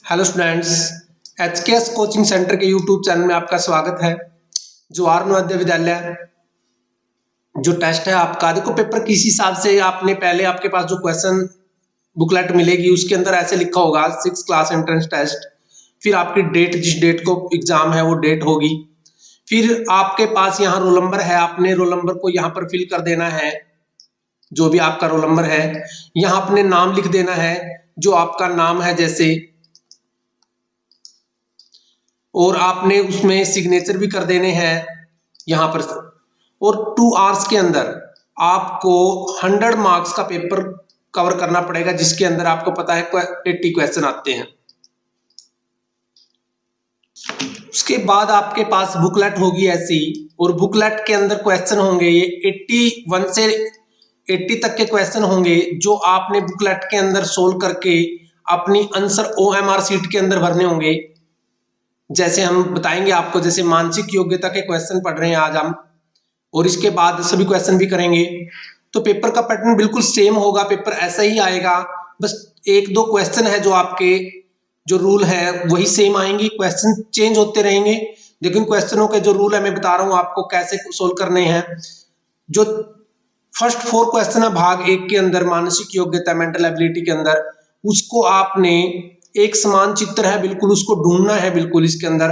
Hello students, एचकेएस coaching centre के YouTube channel में आपका स्वागत है। जवाहर नवोदय विद्यालय जो टेस्ट है आपका, देखो पेपर किस हिसाब से आपने पहले आपके पास जो क्वेश्चन बुकलेट मिलेगी उसके अंदर ऐसे लिखा होगा 6th क्लास एंट्रेंस टेस्ट, फिर आपकी डेट, जिस डेट को एग्जाम है वो डेट होगी, फिर आपके पास यहाँ रोल नंबर है, आपने रोल नंबर को यहाँ पर फिल कर देना है। जो भी आपका रोल नंबर है यहाँ अपने नाम लिख देना है, जो आपका नाम है जैसे, और आपने उसमें सिग्नेचर भी कर देने हैं यहाँ पर। और 2 आवर्स के अंदर आपको 100 मार्क्स का पेपर कवर करना पड़ेगा, जिसके अंदर आपको पता है 80 क्वेश्चन आते हैं। उसके बाद आपके पास बुकलेट होगी ऐसी, और बुकलेट के अंदर क्वेश्चन होंगे ये 81 से 80 तक के क्वेश्चन होंगे, जो आपने बुकलेट के अंदर सोल्व करके अपनी आंसर OMR सीट के अंदर भरने होंगे। जैसे हम बताएंगे आपको, जैसे मानसिक योग्यता के क्वेश्चन पढ़ रहे हैं आज हम, और इसके बाद सभी क्वेश्चन भी करेंगे। तो पेपर का पैटर्न बिल्कुल सेम होगा, पेपर ऐसा ही आएगा, बस 1-2 क्वेश्चन है जो आपके जो रूल है वही सेम आएंगे, क्वेश्चन चेंज होते रहेंगे, लेकिन क्वेश्चनों के जो रूल है मैं बता रहा हूं आपको कैसे सोल्व करने हैं। जो फर्स्ट 4 क्वेश्चन है भाग 1 के अंदर, मानसिक योग्यता मेंटल एबिलिटी के अंदर, उसको आपने एक समान चित्र है बिल्कुल, उसको ढूंढना है बिल्कुल। इसके अंदर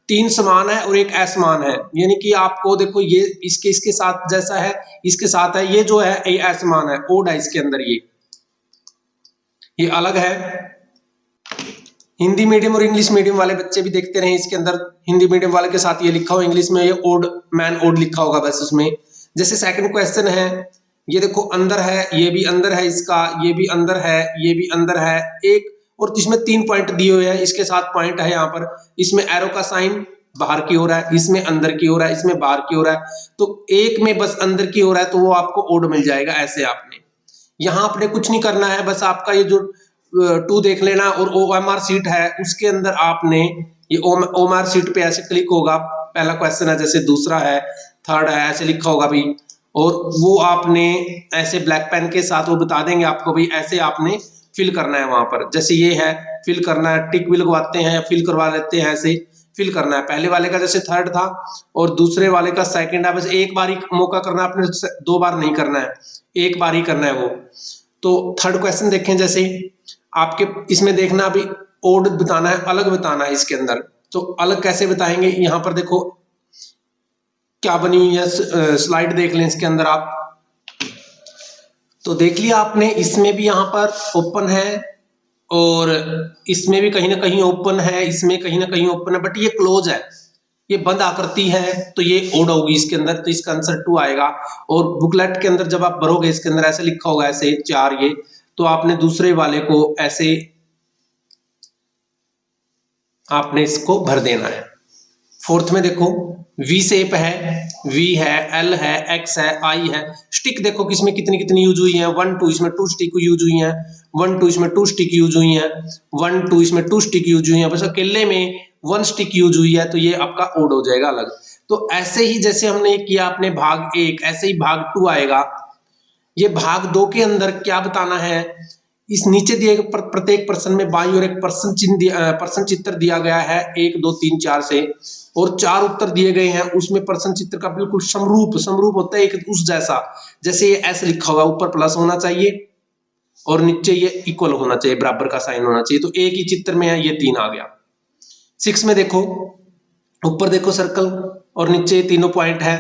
3 समान है और एक असमान है, यानी कि आपको देखो ये इसके साथ जैसा है, इसके साथ है, ये जो है ये असमान है, ओड है इसके अंदर, ये अलग है। हिंदी मीडियम और इंग्लिश मीडियम वाले बच्चे भी देखते रहे, इसके अंदर हिंदी मीडियम वाले के साथ ये लिखा हो, इंग्लिश में ये ओड मैन ओड लिखा होगा बस उसमें। जैसे सेकंड क्वेश्चन है, ये देखो अंदर है, ये भी अंदर है इसका, ये भी अंदर है, ये भी अंदर है एक, और इसमें 3 पॉइंट दिए हुए हैं, इसके साथ पॉइंट है यहाँ पर, इसमें एरो का साइन बाहर की ओर है, इसमें अंदर की ओर है, इसमें बाहर की ओर है, तो एक में बस अंदर की ओर है तो वो आपको ओड मिल जाएगा। ऐसे आपने यहाँ आपने कुछ नहीं करना है, बस आपका ये जो 2 देख लेना, और OMR सीट है उसके अंदर आपने ये OMR सीट पे ऐसे क्लिक होगा, पहला क्वेश्चन है जैसे, दूसरा है, थर्ड है, ऐसे लिखा होगा भाई, और वो आपने ऐसे ब्लैक पेन के साथ वो बता देंगे आपको भाई ऐसे आपने फिल करना है वहां पर। जैसे ये है फिल करना है, टिक भी लगवाते हैं या फिल करवा लेते हैं, ऐसे फिल करना है। पहले वाले का जैसे थर्ड था और दूसरे वाले का सेकंड है, बस एक बार ही मौका करना है, आपने 2 बार नहीं करना है, एक बार ही करना है वो। तो थर्ड क्वेश्चन देखें, जैसे आपके इसमें देखना अभी ओड बताना है, अलग बताना है इसके अंदर। तो अलग कैसे बताएंगे, यहाँ पर देखो क्या बनी हुई है, स्लाइड देख लें इसके अंदर आप। तो देख लिया आपने, इसमें भी यहाँ पर ओपन है और इसमें भी कहीं ना कहीं ओपन है, इसमें कहीं ना कहीं ओपन है, बट ये क्लोज है, ये बंद आकृति है, तो ये ओड होगी इसके अंदर, तो इसका आंसर 2 आएगा। और बुकलेट के अंदर जब आप भरोगे, इसके अंदर ऐसे लिखा होगा ऐसे 4 ये, तो आपने दूसरे वाले को ऐसे आपने इसको भर देना है। फोर्थ में देखो वी शेप है, वी है, एल है, एक्स है, आई है। स्टिक देखो किसमें कितनी कितनी यूज हुई है, 1 2 इसमें 2 स्टिक यूज हुई है, 1 2 इसमें 2 स्टिक यूज हुई है, 1 2 इसमें 2 स्टिक यूज हुई है, बस अकेले में 1 स्टिक यूज हुई है, तो ये आपका ओड हो जाएगा अलग। तो ऐसे ही जैसे हमने किया अपने भाग 1, ऐसे ही भाग 2 आएगा। ये भाग 2 के अंदर क्या बताना है, इस नीचे दिए गए प्रत्येक प्रश्न में बाईं ओर एक प्रश्न चिन्ह, प्रश्न चित्र दिया गया है 1 2 3 4 से, और 4 उत्तर दिए गए हैं, उसमें प्रश्न चित्र का बिल्कुल समरूप होता है एक उस जैसा। जैसे ये ऐसे लिखा होगा, ऊपर प्लस होना चाहिए और नीचे ये इक्वल होना चाहिए, बराबर का साइन होना चाहिए, तो एक ही चित्र में है, ये 3 आ गया। 6 में देखो, ऊपर देखो सर्कल और नीचे तीनों पॉइंट है,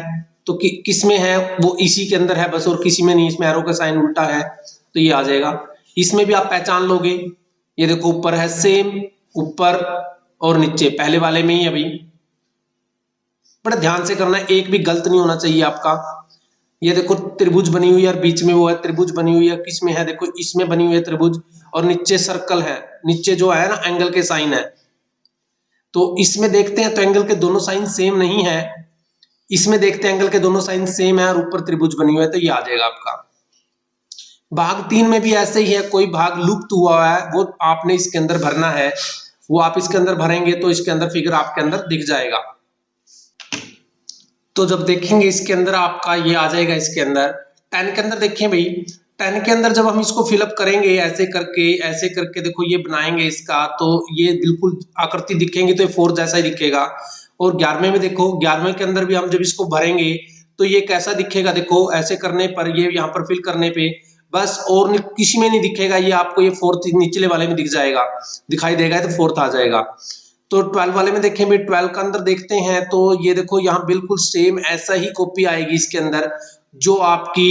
तो किस में है वो इसी के अंदर है बस, और किसी में नहीं, इसमें एरो का साइन उल्टा है, तो ये आ जाएगा। इसमें भी आप पहचान लोगे, ये देखो ऊपर है सेम, ऊपर और नीचे पहले वाले में ही अभी, बड़ा ध्यान से करना है, एक भी गलत नहीं होना चाहिए आपका। ये देखो त्रिभुज बनी हुई है और बीच में वो है, त्रिभुज बनी हुई है, किस में है देखो, इसमें बनी हुई है त्रिभुज, और नीचे सर्कल है, नीचे जो है ना एंगल के साइन है, तो इसमें देखते हैं तो एंगल के दोनों साइन सेम नहीं है, इसमें देखते हैं एंगल के दोनों साइन सेम है और ऊपर त्रिभुज बनी हुई है, तो ये आ जाएगा आपका। भाग 3 में भी ऐसे ही है, कोई भाग लुप्त हुआ है वो आपने इसके अंदर भरना है, वो आप इसके अंदर भरेंगे तो इसके अंदर फिगर आपके अंदर दिख जाएगा। तो जब देखेंगे इसके अंदर आपका ये आ जाएगा, इसके अंदर 10 के अंदर देखें भाई, 10 के अंदर जब हम इसको फिलअप करेंगे ऐसे करके देखो ये बनाएंगे इसका, तो ये बिल्कुल आकृति दिखेंगी तो ये 4 जैसा ही दिखेगा। और 11वें में देखो, 11वें के अंदर भी हम जब इसको भरेंगे तो ये कैसा दिखेगा, देखो ऐसे करने पर, ये यहाँ पर फिल करने पे बस, और किसी में नहीं दिखेगा, ये आपको ये 4th निचले वाले में दिख जाएगा, दिखाई देगा तो 4th आ जाएगा। तो 12 वाले में देखें भाई, 12 का अंदर देखते हैं तो ये देखो यहाँ बिल्कुल सेम ऐसा ही कॉपी आएगी इसके अंदर, जो आपकी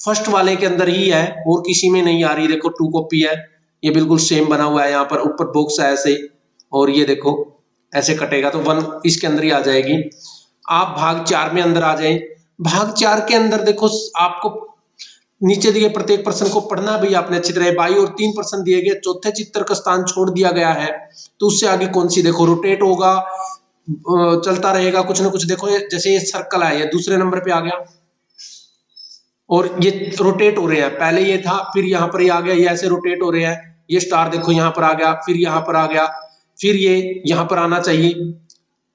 फर्स्ट वाले के अंदर ही है और किसी में नहीं आ रही। देखो 2 कॉपी है, ये बिल्कुल सेम बना हुआ है, यहाँ पर ऊपर बॉक्स है ऐसे, और ये देखो ऐसे कटेगा तो 1 इसके अंदर ही आ जाएगी। आप भाग 4 में अंदर आ जाए। भाग 4 के अंदर देखो आपको नीचे दिए प्रत्येक प्रश्न को पढ़ना भी आपने अच्छी तरह, 22 और 3 प्रश्न दिए गए, चौथे चित्र का स्थान छोड़ दिया गया है, तो उससे आगे कौन सी, देखो रोटेट होगा, चलता रहेगा कुछ ना कुछ। देखो जैसे ये सर्कल है, ये दूसरे नंबर पे आ गया और ये रोटेट हो रहे हैं, पहले ये था फिर यहाँ पर ये आ गया, ये ऐसे रोटेट हो रहे हैं। ये स्टार देखो यहाँ पर आ गया, फिर यहाँ पर आ गया, फिर ये यहाँ पर आना चाहिए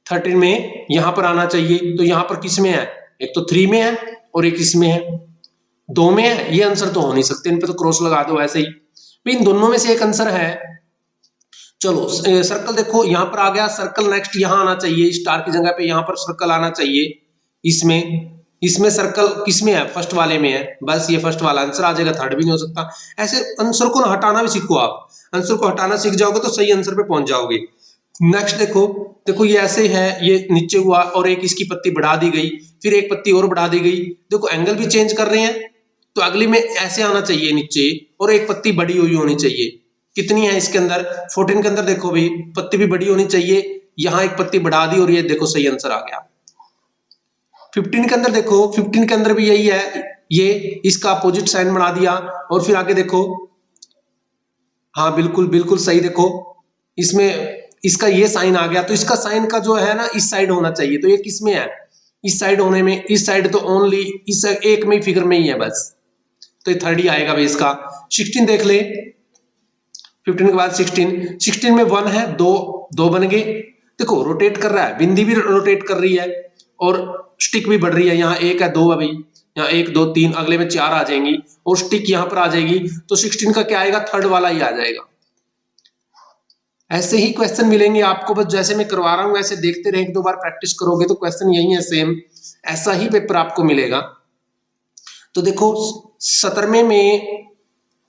13 में, यहाँ पर आना चाहिए। तो यहाँ पर किस में है, एक तो 3 में है और एक इसमें है, 2 में है। ये आंसर तो हो नहीं सकते, इन पे तो क्रॉस लगा दो ऐसे ही। इन दोनों में से एक आंसर है। चलो सर्कल देखो यहाँ पर आ गया, सर्कल नेक्स्ट यहाँ आना चाहिए, स्टार की जगह पे यहाँ पर सर्कल आना चाहिए। इसमें सर्कल किसमें है, फर्स्ट वाले में है, बस ये फर्स्ट वाला आंसर आ जाएगा, थर्ड भी नहीं हो सकता। ऐसे आंसर को हटाना भी सीखो आप, आंसर को हटाना सीख जाओगे तो सही आंसर पे पहुंच जाओगे। नेक्स्ट देखो, देखो ये ऐसे है, ये नीचे हुआ और एक इसकी पत्ती बढ़ा दी गई, फिर एक पत्ती और बढ़ा दी गई, देखो एंगल भी चेंज कर रहे हैं, तो अगली में ऐसे आना चाहिए नीचे, और एक पत्ती बड़ी हुई होनी चाहिए। कितनी है इसके अंदर, 14 के अंदर देखो भाई पत्ती भी बड़ी होनी चाहिए, यहाँ एक पत्ती बढ़ा दी और ये देखो सही आंसर आ गया। 15 के अंदर देखो, 15 के अंदर भी यही है, ये इसका अपोजिट साइन बना दिया, और फिर आगे देखो, हाँ बिल्कुल बिल्कुल सही, देखो इसमें इसका ये साइन आ गया, तो इसका साइन का जो है ना इस साइड होना चाहिए, तो ये किस में है, इस साइड होने में, इस साइड तो ओनली इस एक में फिगर में ही है बस, तो ये थर्ड ही आएगा भाई इसका। 16 देख ले, 15 के बाद 16 में 1 है, दो बन गए, देखो रोटेट कर रहा है, बिंदी भी रोटेट कर रही है और स्टिक भी बढ़ रही है, यहाँ 1 है, 2 है भाई, यहाँ 1 2 3, अगले में 4 आ जाएंगी और स्टिक यहाँ पर आ जाएगी, तो 16 का क्या आएगा, थर्ड वाला ही आ जाएगा। ऐसे ही क्वेश्चन मिलेंगे आपको, बस जैसे मैं करवा रहा हूँ वैसे देखते रहे, 1-2 बार प्रैक्टिस करोगे तो क्वेश्चन यही है सेम, ऐसा ही पेपर आपको मिलेगा। तो देखो 17वें में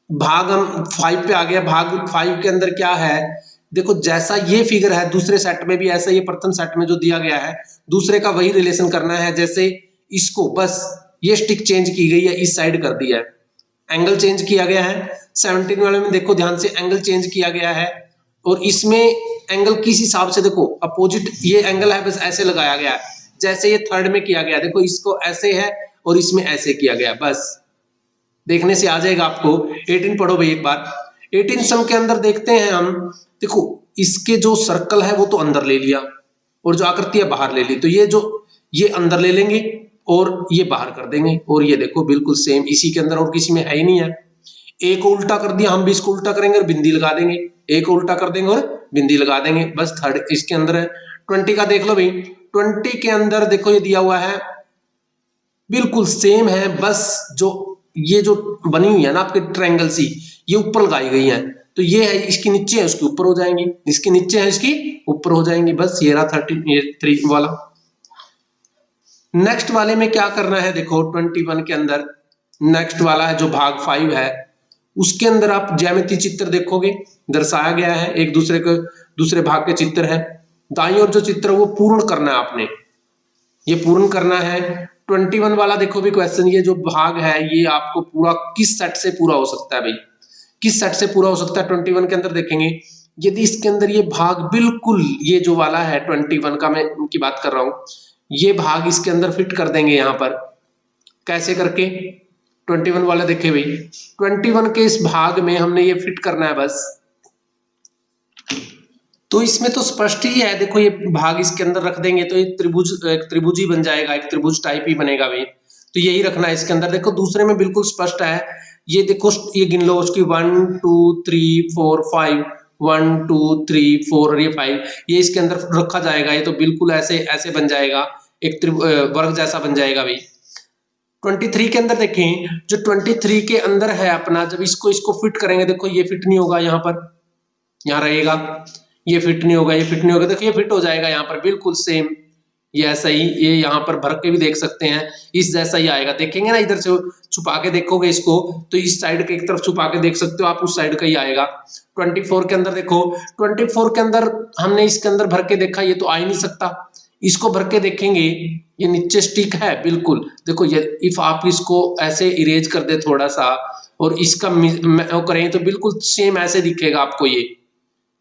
भाग हम 5 पे आ गया, भाग 5 के अंदर क्या है, देखो जैसा ये फिगर है दूसरे सेट में भी ऐसा, ये प्रथम सेट में जो दिया गया है दूसरे का वही रिलेशन करना है, जैसे इसको बस ये स्टिक चेंज की गई है, इस साइड कर दिया है, एंगल चेंज किया गया है। 17 वाले में देखो ध्यान से, एंगल चेंज किया गया है, और इसमें एंगल किस हिसाब से, देखो अपोजिट ये एंगल है, बस ऐसे लगाया गया है, जैसे ये थर्ड में किया गया, देखो इसको ऐसे है और इसमें ऐसे किया गया, बस देखने से आ जाएगा आपको। 18 पढ़ो भाई एक बार। 18 सम के अंदर देखते हैं हम, देखो इसके जो सर्कल है वो तो अंदर ले लिया और जो आकृति है बाहर ले ली, तो ये अंदर ले लेंगे और ये बाहर कर देंगे, और ये देखो बिल्कुल सेम इसी के अंदर, और किसी में है ही नहीं है। एक को उल्टा कर दिया, हम भी इसको उल्टा करेंगे और बिंदी लगा देंगे, एक को उल्टा कर देंगे और बिंदी लगा देंगे, बस थर्ड इसके अंदर है। 20 का देख लो भाई, 20 के अंदर देखो ये दिया हुआ है बिल्कुल सेम है, बस ये जो बनी हुई है ना आपके ट्रायंगल सी, ये ऊपर लगाई गई है, तो ये है इसके नीचे है उसके ऊपर हो जाएंगी, इसके नीचे है इसकी ऊपर हो जाएंगी, बस ये रहा 33 वाला। नेक्स्ट वाले में क्या करना है, देखो 21 के अंदर नेक्स्ट वाला है जो भाग 5 है, उसके अंदर आप ज्यामिति चित्र देखोगे, दर्शाया गया है एक दूसरे भाग के चित्र है, दाईं ओर जो चित्र वो पूर्ण करना है आपने, ये पूर्ण करना है। 21 वाला देखो भी क्वेश्चन, ये जो भाग है ये आपको पूरा किस सेट से पूरा हो सकता है भाई, किस सेट से पूरा हो सकता है 21 के अंदर देखेंगे। यदि इसके अंदर ये भाग बिल्कुल ये जो वाला है 21 का मैं की बात कर रहा हूं, ये भाग इसके अंदर फिट कर देंगे यहाँ पर, कैसे करके 21 वाला देखे भाई, 21 के इस भाग में हमने ये फिट करना है बस, तो इसमें तो स्पष्ट ही है, देखो ये भाग इसके अंदर रख देंगे तो ये एक त्रिभुज ही बन जाएगा, एक त्रिभुज टाइप ही बनेगा भाई, तो यही रखना है इसके अंदर। देखो दूसरे में बिल्कुल स्पष्ट है, ये देखो ये गिन लो उसकी 1 2 3 4 5, 1 2 3 4 और ये 5, ये इसके अंदर रखा जाएगा, ये तो बिल्कुल ऐसे ऐसे बन जाएगा, एक वर्ग जैसा बन जाएगा भाई। 23 के अंदर देखें, जो 23 के अंदर है अपना, जब इसको फिट करेंगे, देखो ये फिट नहीं होगा, यहाँ पर, यहाँ रहेगा, ये फिट नहीं होगा, ये फिट नहीं होगा, देखो ये फिट हो जाएगा यहाँ पर बिल्कुल सेम, ये ऐसा ही, ये यहाँ पर भर के भी देख सकते हैं, इस जैसा ही आएगा। देखेंगे ना, इधर से छुपा के देखोगे इसको, तो इस साइड के एक तरफ छुपा के देख सकते हो आप, उस साइड का ही आएगा। 24 के अंदर देखो, 24 के अंदर हमने इसके अंदर भर के देखा, ये तो आ ही नहीं सकता। इसको भर के देखेंगे, ये नीचे स्टिक है बिल्कुल, देखो ये, इफ आप इसको ऐसे इरेज कर दे थोड़ा सा और इसका करें तो बिल्कुल सेम ऐसे दिखेगा आपको ये।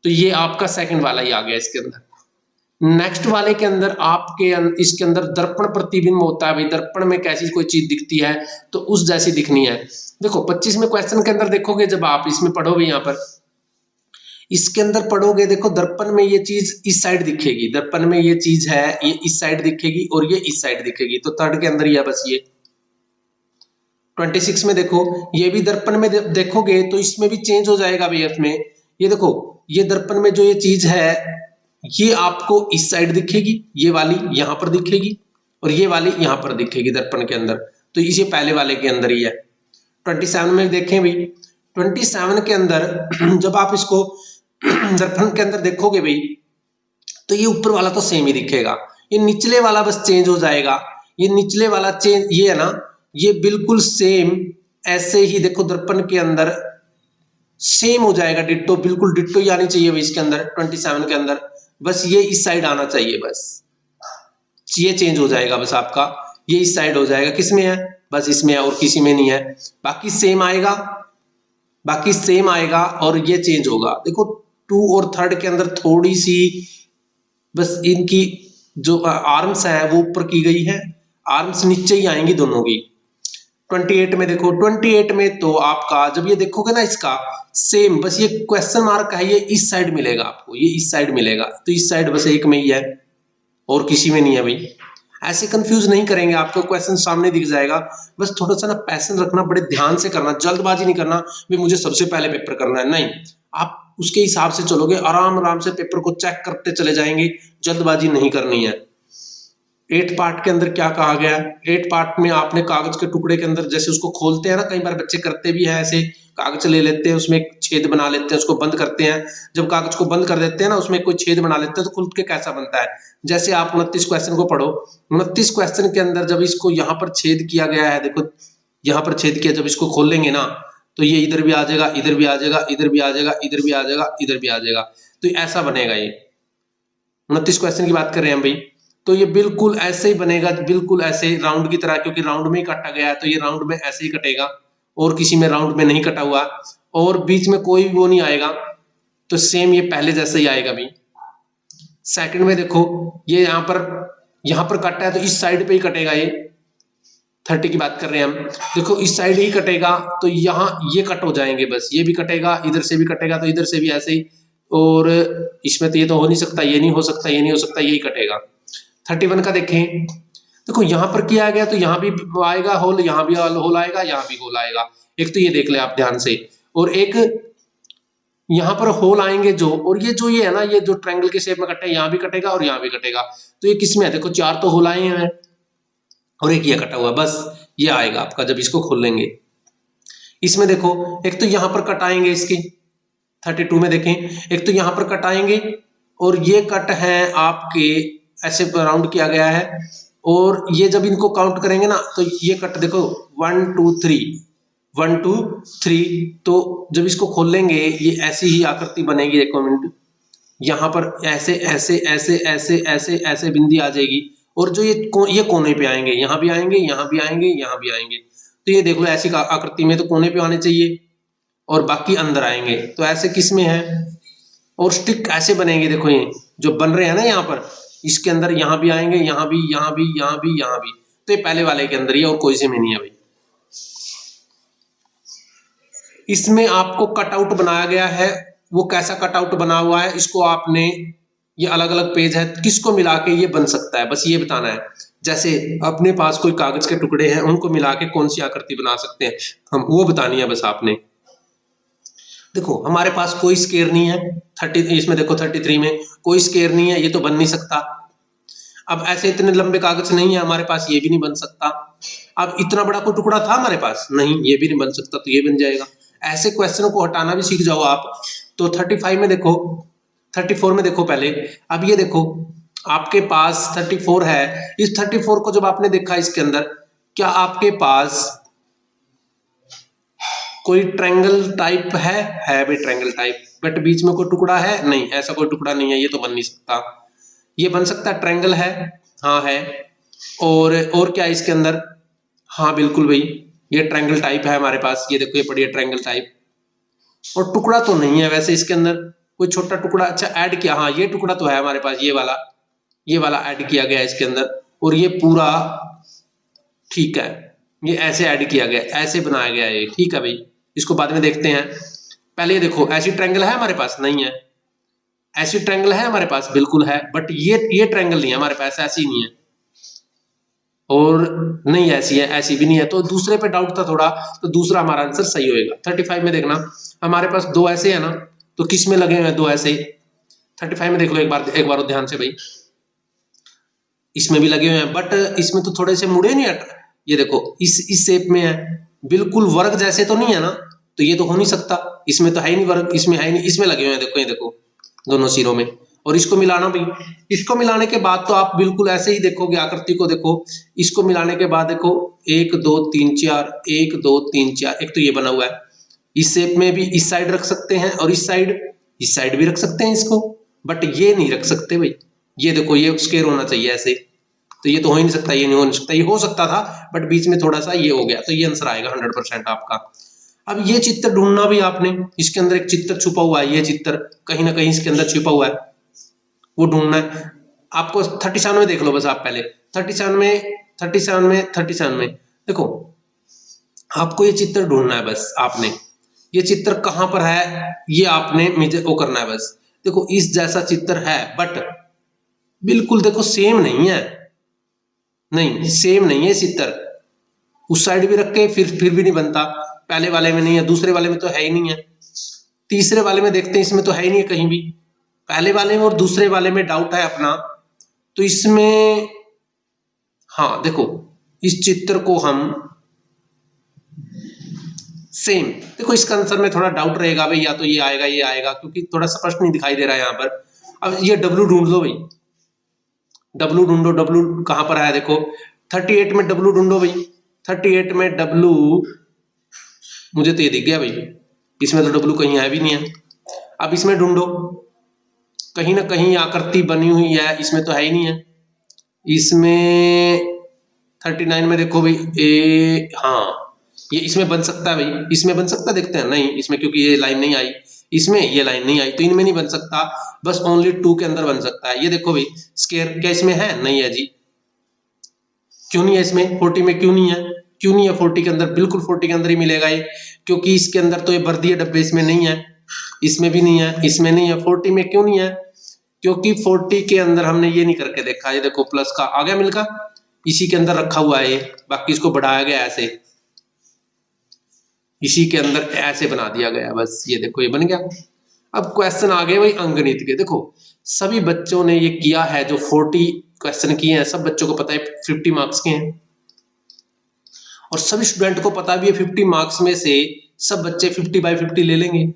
तो ये आपका सेकंड वाला ही आ गया इसके अंदर। नेक्स्ट वाले के अंदर आपके इसके अंदर दर्पण प्रतिबिंब होता है भाई, दर्पण में कैसी कोई चीज दिखती है तो उस जैसी दिखनी है। देखो 25वें क्वेश्चन के अंदर देखोगे, जब आप इसमें पढ़ोगे, यहाँ पर इसके अंदर पढ़ोगे, देखो दर्पण में ये चीज इस साइड दिखेगी, दर्पण में ये चीज है, ये इस साइड दिखेगी और ये इस साइड दिखेगी, तो थर्ड के अंदर ही है बस ये। 26 में देखो, ये भी दर्पण में देखोगे तो इसमें भी चेंज हो जाएगा भाई इसमें। ये देखो, ये दर्पण में जो ये चीज है, ये आपको इस साइड दिखेगी, ये वाली यहाँ पर दिखेगी और ये वाली यहाँ पर दिखेगी दर्पण के अंदर, तो इसे पहले वाले के अंदर ही है। 27 में देखें भाई, 27 के अंदर जब आप इसको दर्पण के अंदर देखोगे भाई, तो ये ऊपर वाला तो सेम ही दिखेगा, ये निचले वाला बस चेंज हो जाएगा। ये निचले वाला चेंज, ये है ना, ये बिल्कुल सेम ऐसे ही देखो दर्पण के अंदर सेम हो जाएगा, डिट्टो, बिल्कुल डिट्टो ही आनी चाहिए भाई इसके अंदर। 27 के अंदर बस ये इस साइड आना चाहिए, बस ये चेंज हो जाएगा, बस आपका ये इस साइड हो जाएगा। किसमें है? बस इसमें है और किसी में नहीं है, बाकी सेम आएगा, बाकी सेम आएगा और ये चेंज होगा। देखो 2 और 3 के अंदर थोड़ी सी बस इनकी जो आर्म्स है वो ऊपर की गई है, आर्म्स नीचे ही आएंगी दोनों की। 28 में देखो, 28 में तो आपका जब ये देखोगे ना, इसका सेम, बस ये क्वेश्चन मार्क है, ये इस साइड मिलेगा आपको, ये इस साइड मिलेगा, तो इस साइड बस एक में ही है और किसी में नहीं है भाई। ऐसे कंफ्यूज नहीं करेंगे, आपको क्वेश्चन सामने दिख जाएगा, बस थोड़ा सा ना पैशन रखना, बड़े ध्यान से करना, जल्दबाजी नहीं करना भाई मुझे सबसे पहले पेपर करना है, नहीं, आप उसके हिसाब से चलोगे, आराम आराम से पेपर को चेक करते चले जाएंगे, जल्दबाजी नहीं करनी है। 8 पार्ट के अंदर क्या कहा गया? 8 पार्ट में आपने कागज के टुकड़े के अंदर जैसे उसको खोलते हैं ना, कई बार बच्चे करते भी हैं ऐसे, कागज ले लेते हैं, उसमें एक छेद बना लेते हैं, उसको बंद करते हैं, जब कागज को बंद कर देते हैं ना, उसमें कोई छेद बना लेते हैं, तो खुल के कैसा बनता है। जैसे आप 29 क्वेश्चन को पढ़ो, 29 क्वेश्चन के अंदर जब इसको यहाँ पर छेद किया गया है, देखो यहाँ पर छेद किया, जब इसको खोल लेंगे ना, तो ये इधर भी आ जाएगा, इधर भी आ जाएगा, इधर भी आ जाएगा, इधर भी आ जाएगा, इधर भी आ जाएगा, तो ऐसा बनेगा। ये 29 क्वेश्चन की बात कर रहे हैं भाई, तो ये बिल्कुल ऐसे ही बनेगा, बिल्कुल ऐसे राउंड की तरह, क्योंकि राउंड में ही काटा गया है, तो ये राउंड में ऐसे ही कटेगा और किसी में राउंड में नहीं कटा हुआ और बीच में कोई वो नहीं आएगा, तो सेम ये पहले जैसे ही आएगा भाई। सेकंड में देखो, ये यहाँ पर कटा है तो इस साइड पे ही कटेगा, ये 30 की बात कर रहे हैं हम, देखो इस साइड ही कटेगा, तो यहाँ ये कट हो जाएंगे, बस ये भी कटेगा, इधर से भी कटेगा, तो इधर से भी ऐसे ही, और इसमें तो ये तो हो नहीं सकता, ये नहीं हो सकता, ये नहीं हो सकता, यही कटेगा। 31 का देखें, देखो यहाँ पर किया गया तो यहाँ भी आएगा होल, यहाँ भी होल आएगा, यहाँ भी होल आएगा, एक तो ये देख ले आप ध्यान से, और एक यहाँ पर होल आएंगे जो, और ये है ना, ये जो ट्रायंगल के शेप में कटे, यहाँ भी कटेगा और यहाँ भी कटेगा, तो ये किसमें है? देखो 4 तो होल आए हैं और एक ये कटा हुआ, बस ये आएगा आपका जब इसको खोल लेंगे। इसमें देखो, एक तो यहाँ पर कट आएंगे इसके, 32 में देखें, एक तो यहाँ पर कट आएंगे और ये कट है आपके ऐसे राउंड किया गया है, और ये जब इनको काउंट करेंगे ना, तो ये कट देखो 1 2 3, 1 2 3, तो जब इसको खोल लेंगे ये ऐसी ही आकृति बनेगी। देखो मिनट, यहाँ पर ऐसे ऐसे ऐसे ऐसे ऐसे ऐसे बिंदी आ जाएगी, और जो ये कोने पे आएंगे, यहाँ भी आएंगे, यहाँ भी आएंगे, यहाँ भी आएंगे, तो ये देख लो ऐसी आकृति में तो कोने पे आने चाहिए और बाकी अंदर आएंगे, तो ऐसे किस में है, और स्टिक ऐसे बनेंगे, देखो ये जो बन रहे हैं ना यहाँ पर, इसके अंदर यहाँ भी आएंगे, यहाँ भी, यहाँ भी, यहाँ भी, यहाँ भी, तो ये पहले वाले के अंदर ही है और कोई से में नहीं है भाई। इसमें आपको कटआउट बनाया गया है, वो कैसा कटआउट बना हुआ है, इसको आपने, ये अलग अलग पेज है, किसको मिला के ये बन सकता है, बस ये बताना है। जैसे अपने पास कोई कागज के टुकड़े हैं, उनको मिला के कौन सी आकृति बना सकते हैं हम, वो बतानी है बस आपने। देखो हमारे पास कोई स्केयर नहीं है, 30, इसमें देखो 33 में कोई स्केयर नहीं है, ये तो बन नहीं सकता। अब ऐसे इतने लंबे कागज नहीं है हमारे पास, ये भी नहीं बन सकता। अब इतना बड़ा कोई टुकड़ा था हमारे पास? नहीं, ये भी नहीं बन सकता, तो ये बन जाएगा। ऐसे क्वेश्चनों को हटाना भी सीख जाओ आप। तो 35 में देखो, 34 में देखो पहले। अब ये देखो आपके पास 34 है, इस 34 को जब आपने देखा इसके अंदर, क्या आपके पास कोई ट्रायंगल टाइप है भाई ट्रायंगल टाइप, बट बीच में कोई टुकड़ा है? नहीं, ऐसा कोई टुकड़ा नहीं है, ये तो बन नहीं सकता। ये बन सकता है, ट्रायंगल है, हाँ है। और क्या है इसके अंदर? हाँ बिल्कुल भाई, ये ट्रायंगल टाइप है हमारे पास, ये देखो ये पड़ी है ट्रायंगल टाइप। और टुकड़ा तो नहीं है वैसे इसके अंदर कोई छोटा टुकड़ा, अच्छा ऐड किया, हाँ ये टुकड़ा तो है हमारे पास, ये वाला ऐड किया गया है इसके अंदर, और ये पूरा ठीक है, ये ऐसे ऐड किया गया, ऐसे बनाया गया है, ठीक है भाई। इसको बाद में देखते हैं, पहले ये देखो ऐसी ट्रायंगल है हमारे पास? नहीं है। ऐसी ट्रायंगल है हमारे पास? बिल्कुल है, बट ये ट्रायंगल नहीं है हमारे पास, ऐसी नहीं है, और नहीं ऐसी है, ऐसी भी नहीं है, तो दूसरे पे डाउट था थोड़ा, तो दूसरा हमारा आंसर सही होएगा। 35 में देखना हमारे पास दो ऐसे है ना, तो किस में लगे हुए हैं? दो ऐसे। 35 में देख लो एक बार ध्यान से भाई, इसमें भी लगे हुए हैं, बट इसमें तो थोड़े से मुड़े नहीं हट। ये देखो इस शेप में है, बिल्कुल वर्ग जैसे तो नहीं है ना, तो ये तो हो नहीं सकता, इसमें तो है ही नहीं वर्ग, इसमें है ही नहीं, इसमें लगे हुए हैं, देखो ये देखो दोनों सिरों में। और इसको मिलाना भी, इसको मिलाने के बाद तो आप बिल्कुल ऐसे ही देखोगे, आकृति को देखो, इसको मिलाने के बाद देखो 1 2 3 4, 1 2 3 4, एक तो ये बना हुआ है, इस शेप में भी इस साइड रख सकते हैं, और इस साइड भी रख सकते हैं इसको, बट ये नहीं रख सकते भाई। ये देखो ये स्क्वायर होना चाहिए ऐसे, तो ये तो हो ही नहीं सकता, ये नहीं हो सकता, ये हो सकता था बट बीच में थोड़ा सा ये हो गया, तो ये आंसर आएगा 100% आपका। अब ये चित्र ढूंढना भी आपने, इसके अंदर एक चित्र छुपा हुआ है, ये चित्र कहीं ना कहीं इसके अंदर छुपा हुआ है, वो ढूंढना है आपको। 37 में देख लो बस आप पहले, 37 में देखो, आपको ये चित्र ढूंढना है बस आपने, ये चित्र कहां पर है ये आपने मुझे वो करना है बस। देखो इस जैसा चित्र है, बट बिल्कुल देखो सेम नहीं है, नहीं सेम नहीं है चित्र, उस साइड भी रख के फिर भी नहीं बनता, पहले वाले में नहीं है, दूसरे वाले में तो है ही नहीं है, तीसरे वाले में देखते हैं, इसमें तो है ही नहीं है कहीं भी, पहले वाले में और दूसरे वाले में डाउट है अपना, तो इसमें हाँ देखो इस चित्र को हम सेम, देखो इसका आंसर में थोड़ा डाउट रहेगा भाई, या तो ये आएगा क्योंकि थोड़ा स्पष्ट नहीं दिखाई दे रहा है यहाँ पर। अब ये डब्लू ढूंढ लो भाई, डब्लू ढूंढो, डब्लू कहां पर है देखो, 38 में डब्लू ढूंढो भाई, 38 में डब्लू, मुझे तो ये दिख गया भाई, इसमें तो डब्लू कहीं है भी नहीं है। अब इसमें ढूंढो, कहीं ना कहीं आकृति बनी हुई है, इसमें तो है ही नहीं है। इसमें 39 में देखो भाई, हाँ ये इसमें बन सकता है भाई, इसमें बन सकता है, देखते हैं, नहीं इसमें क्योंकि ये लाइन नहीं आई, इसमें ये लाइन नहीं आई, तो इनमें नहीं बन सकता, बस ओनली 2 के अंदर बन सकता है। ये देखो भाई स्क्वायर, क्या इसमें है? नहीं है जी, क्यों नहीं है इसमें? 40 में क्यों नहीं है? क्यों नहीं है 40 के अंदर? बिल्कुल 40 के अंदर ही मिलेगा ये, क्योंकि इसके अंदर तो ये वर्दी डब्बे, इसमें नहीं है, इसमें भी नहीं है, इसमें नहीं है, 40 में क्यों नहीं है? क्योंकि 40 के अंदर हमने ये नहीं करके देखा, ये देखो प्लस का आ गया मिलकर, इसी के अंदर रखा हुआ है ये, बाकी इसको बढ़ाया गया ऐसे, इसी के अंदर ऐसे बना दिया गया, बस ये देखो ये बन गया। अब क्वेश्चन आ गए भाई अंकगणित के, देखो सभी बच्चों ने ये किया है, जो 40 क्वेश्चन किए हैं सब बच्चों को पता है 50 मार्क्स के हैं, और सभी स्टूडेंट को पता भी है 50 मार्क्स में से सब बच्चे 50/50 ले लेंगे।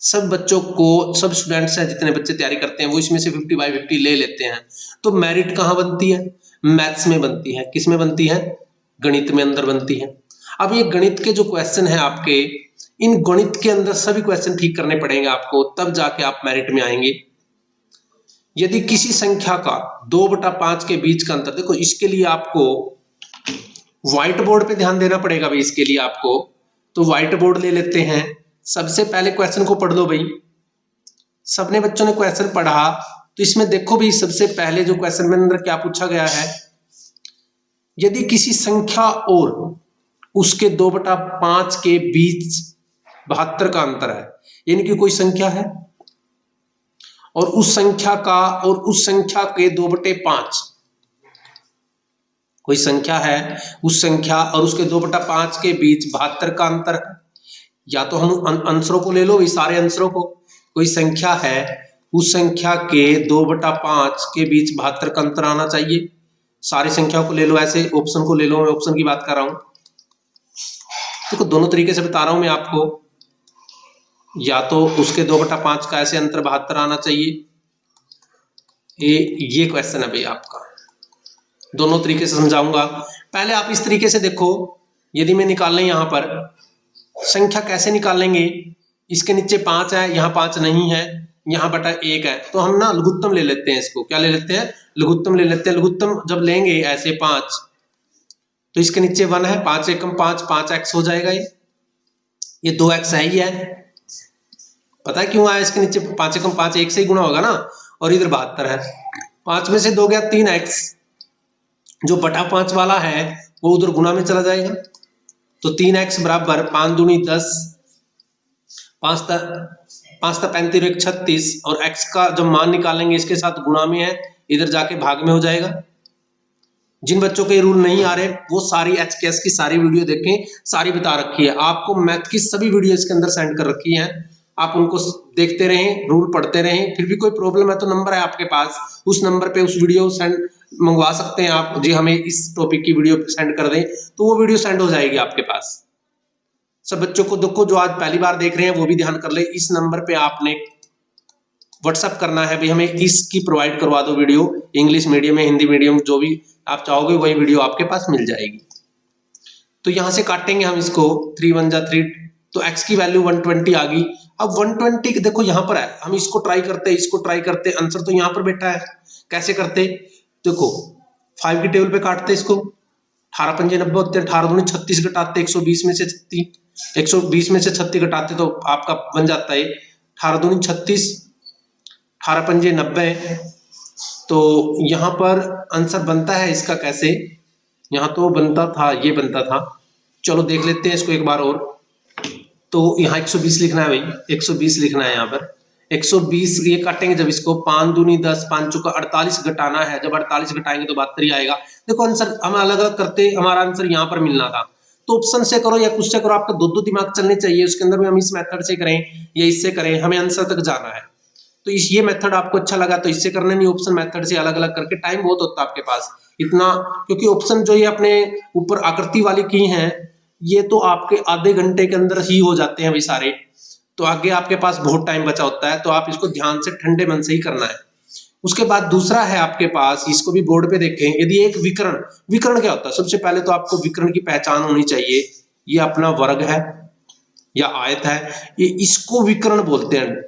सब बच्चों को, सब स्टूडेंट्स हैं जितने बच्चे तैयारी करते हैं वो इसमें से 50/50 ले लेते हैं। तो मेरिट कहाँ बनती है? मैथ्स में बनती है। किस में बनती है? गणित में अंदर बनती है। अब ये गणित के जो क्वेश्चन है आपके, इन गणित के अंदर सभी क्वेश्चन ठीक करने पड़ेंगे आपको, तब जाके आप मेरिट में आएंगे। यदि किसी संख्या का 2/5 के बीच का अंतर, देखो इसके लिए आपको व्हाइट बोर्ड पे ध्यान देना पड़ेगा भाई, इसके लिए आपको, तो व्हाइट बोर्ड ले लेते हैं। सबसे पहले क्वेश्चन को पढ़ लो भाई, सबने बच्चों ने क्वेश्चन पढ़ा, तो इसमें देखो भाई सबसे पहले जो क्वेश्चन में अंदर क्या पूछा गया है, यदि किसी संख्या और उसके 2/5 के बीच 72 का अंतर है, यानी कि कोई संख्या है और उस संख्या के 2/5, कोई संख्या है, उस संख्या और उसके 2/5 के बीच 72 का अंतर है। या तो हम आंसरों को ले लो, इस सारे आंसरों को, कोई संख्या है, उस संख्या के 2/5 के बीच 72 का अंतर आना चाहिए, सारी संख्याओं को ले लो, ऐसे ऑप्शन को ले लो, मैं ऑप्शन की बात कर रहा हूं। देखो दोनों तरीके से बता रहा हूं मैं आपको, या तो उसके 2/5 का ऐसे अंतर 72 आना चाहिए, ये क्वेश्चन है भाई आपका। दोनों तरीके से समझाऊंगा। पहले आप इस तरीके से देखो, यदि मैं निकाल लें यहां पर संख्या कैसे निकालेंगे, इसके नीचे 5 है, यहाँ 5 नहीं है, यहाँ बटा 1 है, तो हम ना लघुत्तम ले लेते हैं इसको। क्या ले लेते हैं? लघुत्तम ले लेते हैं। लघुत्तम जब लेंगे ऐसे 5, तो इसके नीचे 1 है, 5 एकम 5, 5x हो जाएगा। ये 2x है ही है। पता है क्यों आया इसके नीचे? 5 एकम 5 1 से ही गुणा होगा ना, और इधर 72 है, 5 में से 2 गया 3x, जो बटा 5 वाला है वो उधर गुणा में चला जाएगा। तो 3x बराबर 5 दूनी 10, 5 ता 35 1 36, और x का जब मान निकालेंगे इसके साथ गुणा में है, इधर जाके भाग में हो जाएगा। जिन बच्चों के रूल नहीं आ रहे वो सारी HKS की सारी वीडियो देखें, सारी बता रखी है आपको, मैथ की सभी वीडियो इसके अंदर सेंड कर रखी है, आप उनको देखते रहें, रूल पढ़ते रहें। फिर भी कोई प्रॉब्लम है तो नंबर है आपके पास, उस नंबर पे उस वीडियो सेंड मंगवा सकते हैं आप, जी हमें इस टॉपिक की वीडियो सेंड कर दें, तो वो वीडियो सेंड हो जाएगी आपके पास। सब बच्चों को देखो, जो आज पहली बार देख रहे हैं वो भी ध्यान कर ले, इस नंबर पे आपने व्हाट्सएप करना है, भाई हमें इसकी प्रोवाइड करवा दो वीडियो, इंग्लिश मीडियम में, हिंदी मीडियम, जो भी आप चाहोगे वही वीडियो आपके पास मिल जाएगी। तो यहां से काटेंगे हम इसको, 3 1 जा 3, तो x की वैल्यू 120 आ गई। अब 120 देखो यहां पर है, हम इसको ट्राई करते, इसको ट्राई करते, आंसर तो यहां पर बैठा है। कैसे करते? देखो 5 की टेबल पे काटते इसको, 18 पंजे 90 होते हैं, 18 दूनी 36 घटाते, 120 में से 36, 120 में से 36 घटाते तो आपका बन जाता है 18 दूनी 36, 18 पंजे 90। तो यहां पर आंसर बनता है इसका कैसे? यहां तो बनता था, ये बनता था, चलो देख लेते हैं इसको एक बार और। तो यहाँ 120 लिखना है भाई, 120 लिखना है यहाँ पर, 120 ये काटेंगे जब इसको, 5 दूनी 10, 5 चौका 48 घटाना है, जब 48 घटाएंगे तो 72 ही आएगा। देखो आंसर हम अलग अलग करते, हमारा आंसर यहाँ पर मिलना था, तो ऑप्शन से करो या कुछ से करो, आपका दो दिमाग चलने चाहिए उसके अंदर में, हम इस मेथड से करें या इससे करें, हमें आंसर तक जाना है। तो ये मेथड आपको अच्छा लगा तो इससे करने, नहीं ऑप्शन मेथड से अलग अलग करके, टाइम बहुत होता है आपके पास इतना, क्योंकि ऑप्शन जो ये अपने ऊपर आकृति वाली की हैं, ये तो आपके आधे घंटे के अंदर ही हो जाते हैं भाई सारे, तो आगे आपके पास बहुत टाइम बचा होता है, तो आप इसको ध्यान से ठंडे मन से ही करना है। उसके बाद दूसरा है आपके पास, इसको भी बोर्ड पे देखें, यदि एक विकर्ण, विकर्ण क्या होता है? सबसे पहले तो आपको विकर्ण की पहचान होनी चाहिए, ये अपना वर्ग है या आयत है, ये इसको विकर्ण बोलते हैं,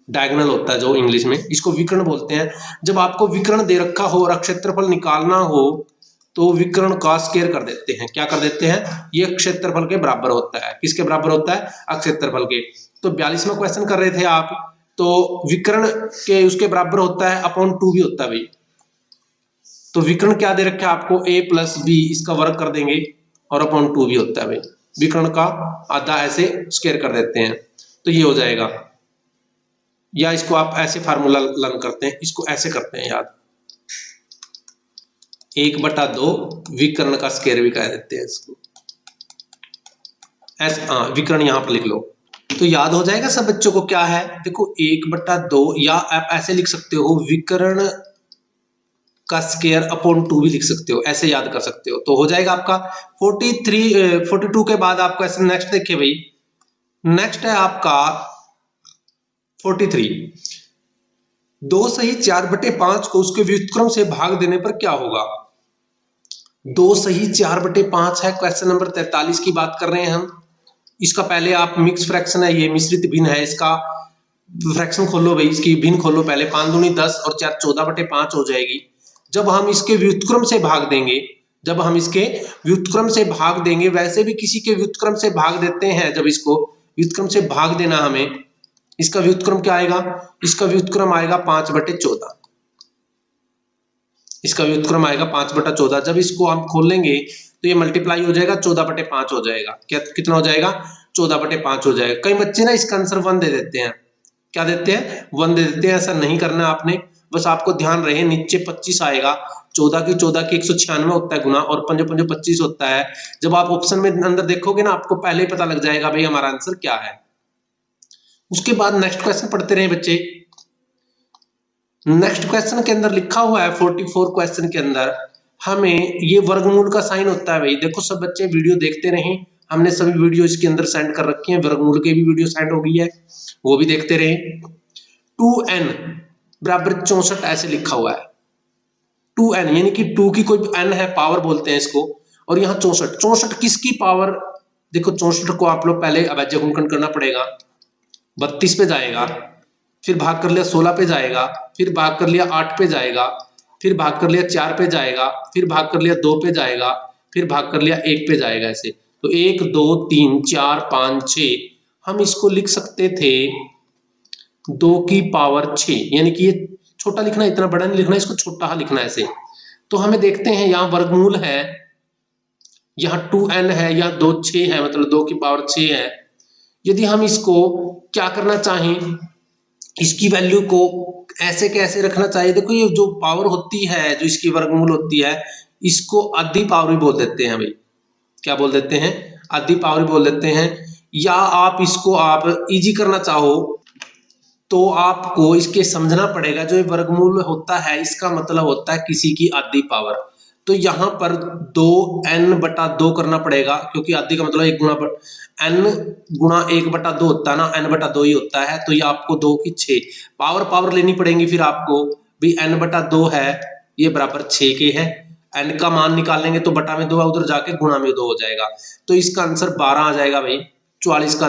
डायगोनल होता है जो इंग्लिश में, इसको विकर्ण बोलते हैं। जब आपको विकर्ण दे रखा हो और क्षेत्रफल निकालना हो तो विकर्ण का स्क्वायर कर देते हैं। क्या कर देते हैं? ये क्षेत्रफल के बराबर होता है। किसके बराबर होता है? क्षेत्रफल के। तो 42वां क्वेश्चन कर रहे थे आप, तो विकर्ण के उसके बराबर होता है, अपॉन 2 भी होता है भाई। तो विकर्ण क्या दे रखा है आपको? a प्लस बी, इसका वर्ग कर देंगे और अपॉन 2 भी होता है भाई, विकर्ण का आधा ऐसे स्क्वायर कर देते हैं, तो ये हो जाएगा। या इसको आप ऐसे फार्मूला लर्न करते हैं, इसको ऐसे करते हैं याद, 1/2 विकर्ण का स्क्वायर भी कह देते हैं इसको, ऐसे। विकर्ण यहां पर लिख लो तो याद हो जाएगा सब बच्चों को क्या है। देखो 1/2, या आप ऐसे लिख सकते हो, विकर्ण का स्क्वायर अपॉन 2 भी लिख सकते हो, ऐसे याद कर सकते हो, तो हो जाएगा आपका 42 के बाद आपका ऐसे नेक्स्ट देखिए भाई, नेक्स्ट है आपका 43। 2 सही 4/5 को उसके व्युत्क्रम से भाग देने पर क्या होगा? 2 सही 4/5 है, क्वेश्चन नंबर 43 की बात कर रहे हैं हम। इसका पहले आप मिक्स फ्रैक्शन है, ये मिश्रित भिन्न है, इसका फ्रैक्शन खोलो भाई, इसकी भिन्न खोलो पहले, 5 दूनी 10 और 4 14/5 हो जाएगी। जब हम इसके व्युत्क्रम से भाग देंगे, जब हम इसके व्युत्क्रम से भाग देंगे, वैसे भी किसी के व्युत्क्रम से भाग देते हैं, जब इसको व्युत्क्रम से भाग देना हमें, इसका व्युत्क्रम क्या आएगा? इसका व्युत्क्रम आएगा 5/14, इसका व्युत्क्रम आएगा 5/14। जब इसको हम खोलेंगे तो ये मल्टीप्लाई हो जाएगा, 14/5 हो जाएगा। क्या कितना हो जाएगा? 14/5 हो जाएगा। कई बच्चे ना इसका आंसर 1 दे देते हैं, क्या देते हैं? 1 दे देते हैं। ऐसा नहीं करना आपने, बस आपको ध्यान रहे नीचे 25 आएगा, 14 की 196 होता है गुना, और 5 5 25 होता है। जब आप ऑप्शन में अंदर देखोगे ना, आपको पहले ही पता लग जाएगा भाई हमारा आंसर क्या है। उसके बाद नेक्स्ट क्वेश्चन पढ़ते रहे बच्चे। नेक्स्ट क्वेश्चन के अंदर लिखा हुआ है 44 क्वेश्चन के अंदर, हमें ये वर्गमूल का साइन होता है भाई। देखो सब बच्चे वीडियो देखते रहें, हमने सभी वीडियो इसके अंदर सेंड कर रखी हैं, वर्गमूल के भी वीडियो सेंड हो गई है, वो भी देखते रहें। 2n बराबर 64 ऐसे लिखा हुआ है। 2n यानी कि 2 की कोई n है, पावर बोलते हैं इसको, और यहाँ 64, 64 किसकी पावर? देखो 64 को आप लोग पहले अवैज्य गुणनखंड करना पड़ेगा। 32 पे जाएगा, फिर भाग कर लिया 16 पे जाएगा, फिर भाग कर लिया 8 पे जाएगा, फिर भाग कर लिया 4 पे जाएगा, फिर भाग कर लिया 2 पे जाएगा, फिर भाग कर लिया 1 पे जाएगा। ऐसे तो 1 2 3 4 5 6, हम इसको लिख सकते थे 2 की पावर 6, यानी कि ये छोटा लिखना, इतना बड़ा नहीं लिखना, इसको छोटा लिखना ऐसे। तो हमें देखते हैं यहाँ वर्गमूल है, यहाँ 2n है, यहाँ 2 6 है, मतलब 2 की पावर 6 है। यदि हम इसको क्या करना चाहें, इसकी वैल्यू को ऐसे कैसे रखना चाहिए? देखो ये जो पावर होती है, जो इसकी वर्गमूल होती है, इसको आधी पावर भी बोल देते हैं भाई। क्या बोल देते हैं? आधी पावर भी बोल देते हैं। या आप इसको आप इजी करना चाहो तो आपको इसके समझना पड़ेगा, जो ये वर्गमूल होता है इसका मतलब होता है किसी की आधी पावर। तो यहाँ पर 2n/2 करना पड़ेगा, क्योंकि आधी का मतलब 1 गुणा n गुणा 1/2 होता है ना, n/2 ही होता है। तो ये आपको 2 की 6 पावर लेनी पड़ेंगी फिर आपको भी, n/2 है ये बराबर 6 के है। n का मान निकालेंगे तो बटा में 2 उधर जाके गुणा में 2 हो जाएगा, तो इसका आंसर 12 आ जाएगा भाई। 44 का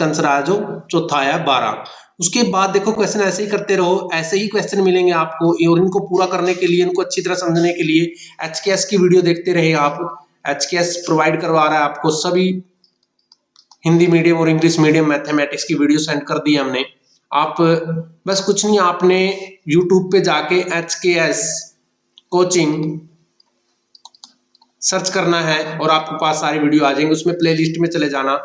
आंसर आया, जो चौथा आया 12। उसके बाद देखो क्वेश्चन ऐसे ही करते रहो, ऐसे ही क्वेश्चन मिलेंगे आपको, और इनको पूरा करने के लिए, इनको अच्छी तरह समझने के लिए HKS की वीडियो देखते रहे आप। HKS प्रोवाइड करवा रहा है आपको सभी हिंदी मीडियम और इंग्लिश मीडियम मैथमेटिक्स की वीडियो सेंड कर दी हमने। आप बस कुछ नहीं, आपने यूट्यूब पे जाके HKS कोचिंग सर्च करना है और आपके पास सारी वीडियो आ जाएंगी। उसमें प्लेलिस्ट में चले जाना,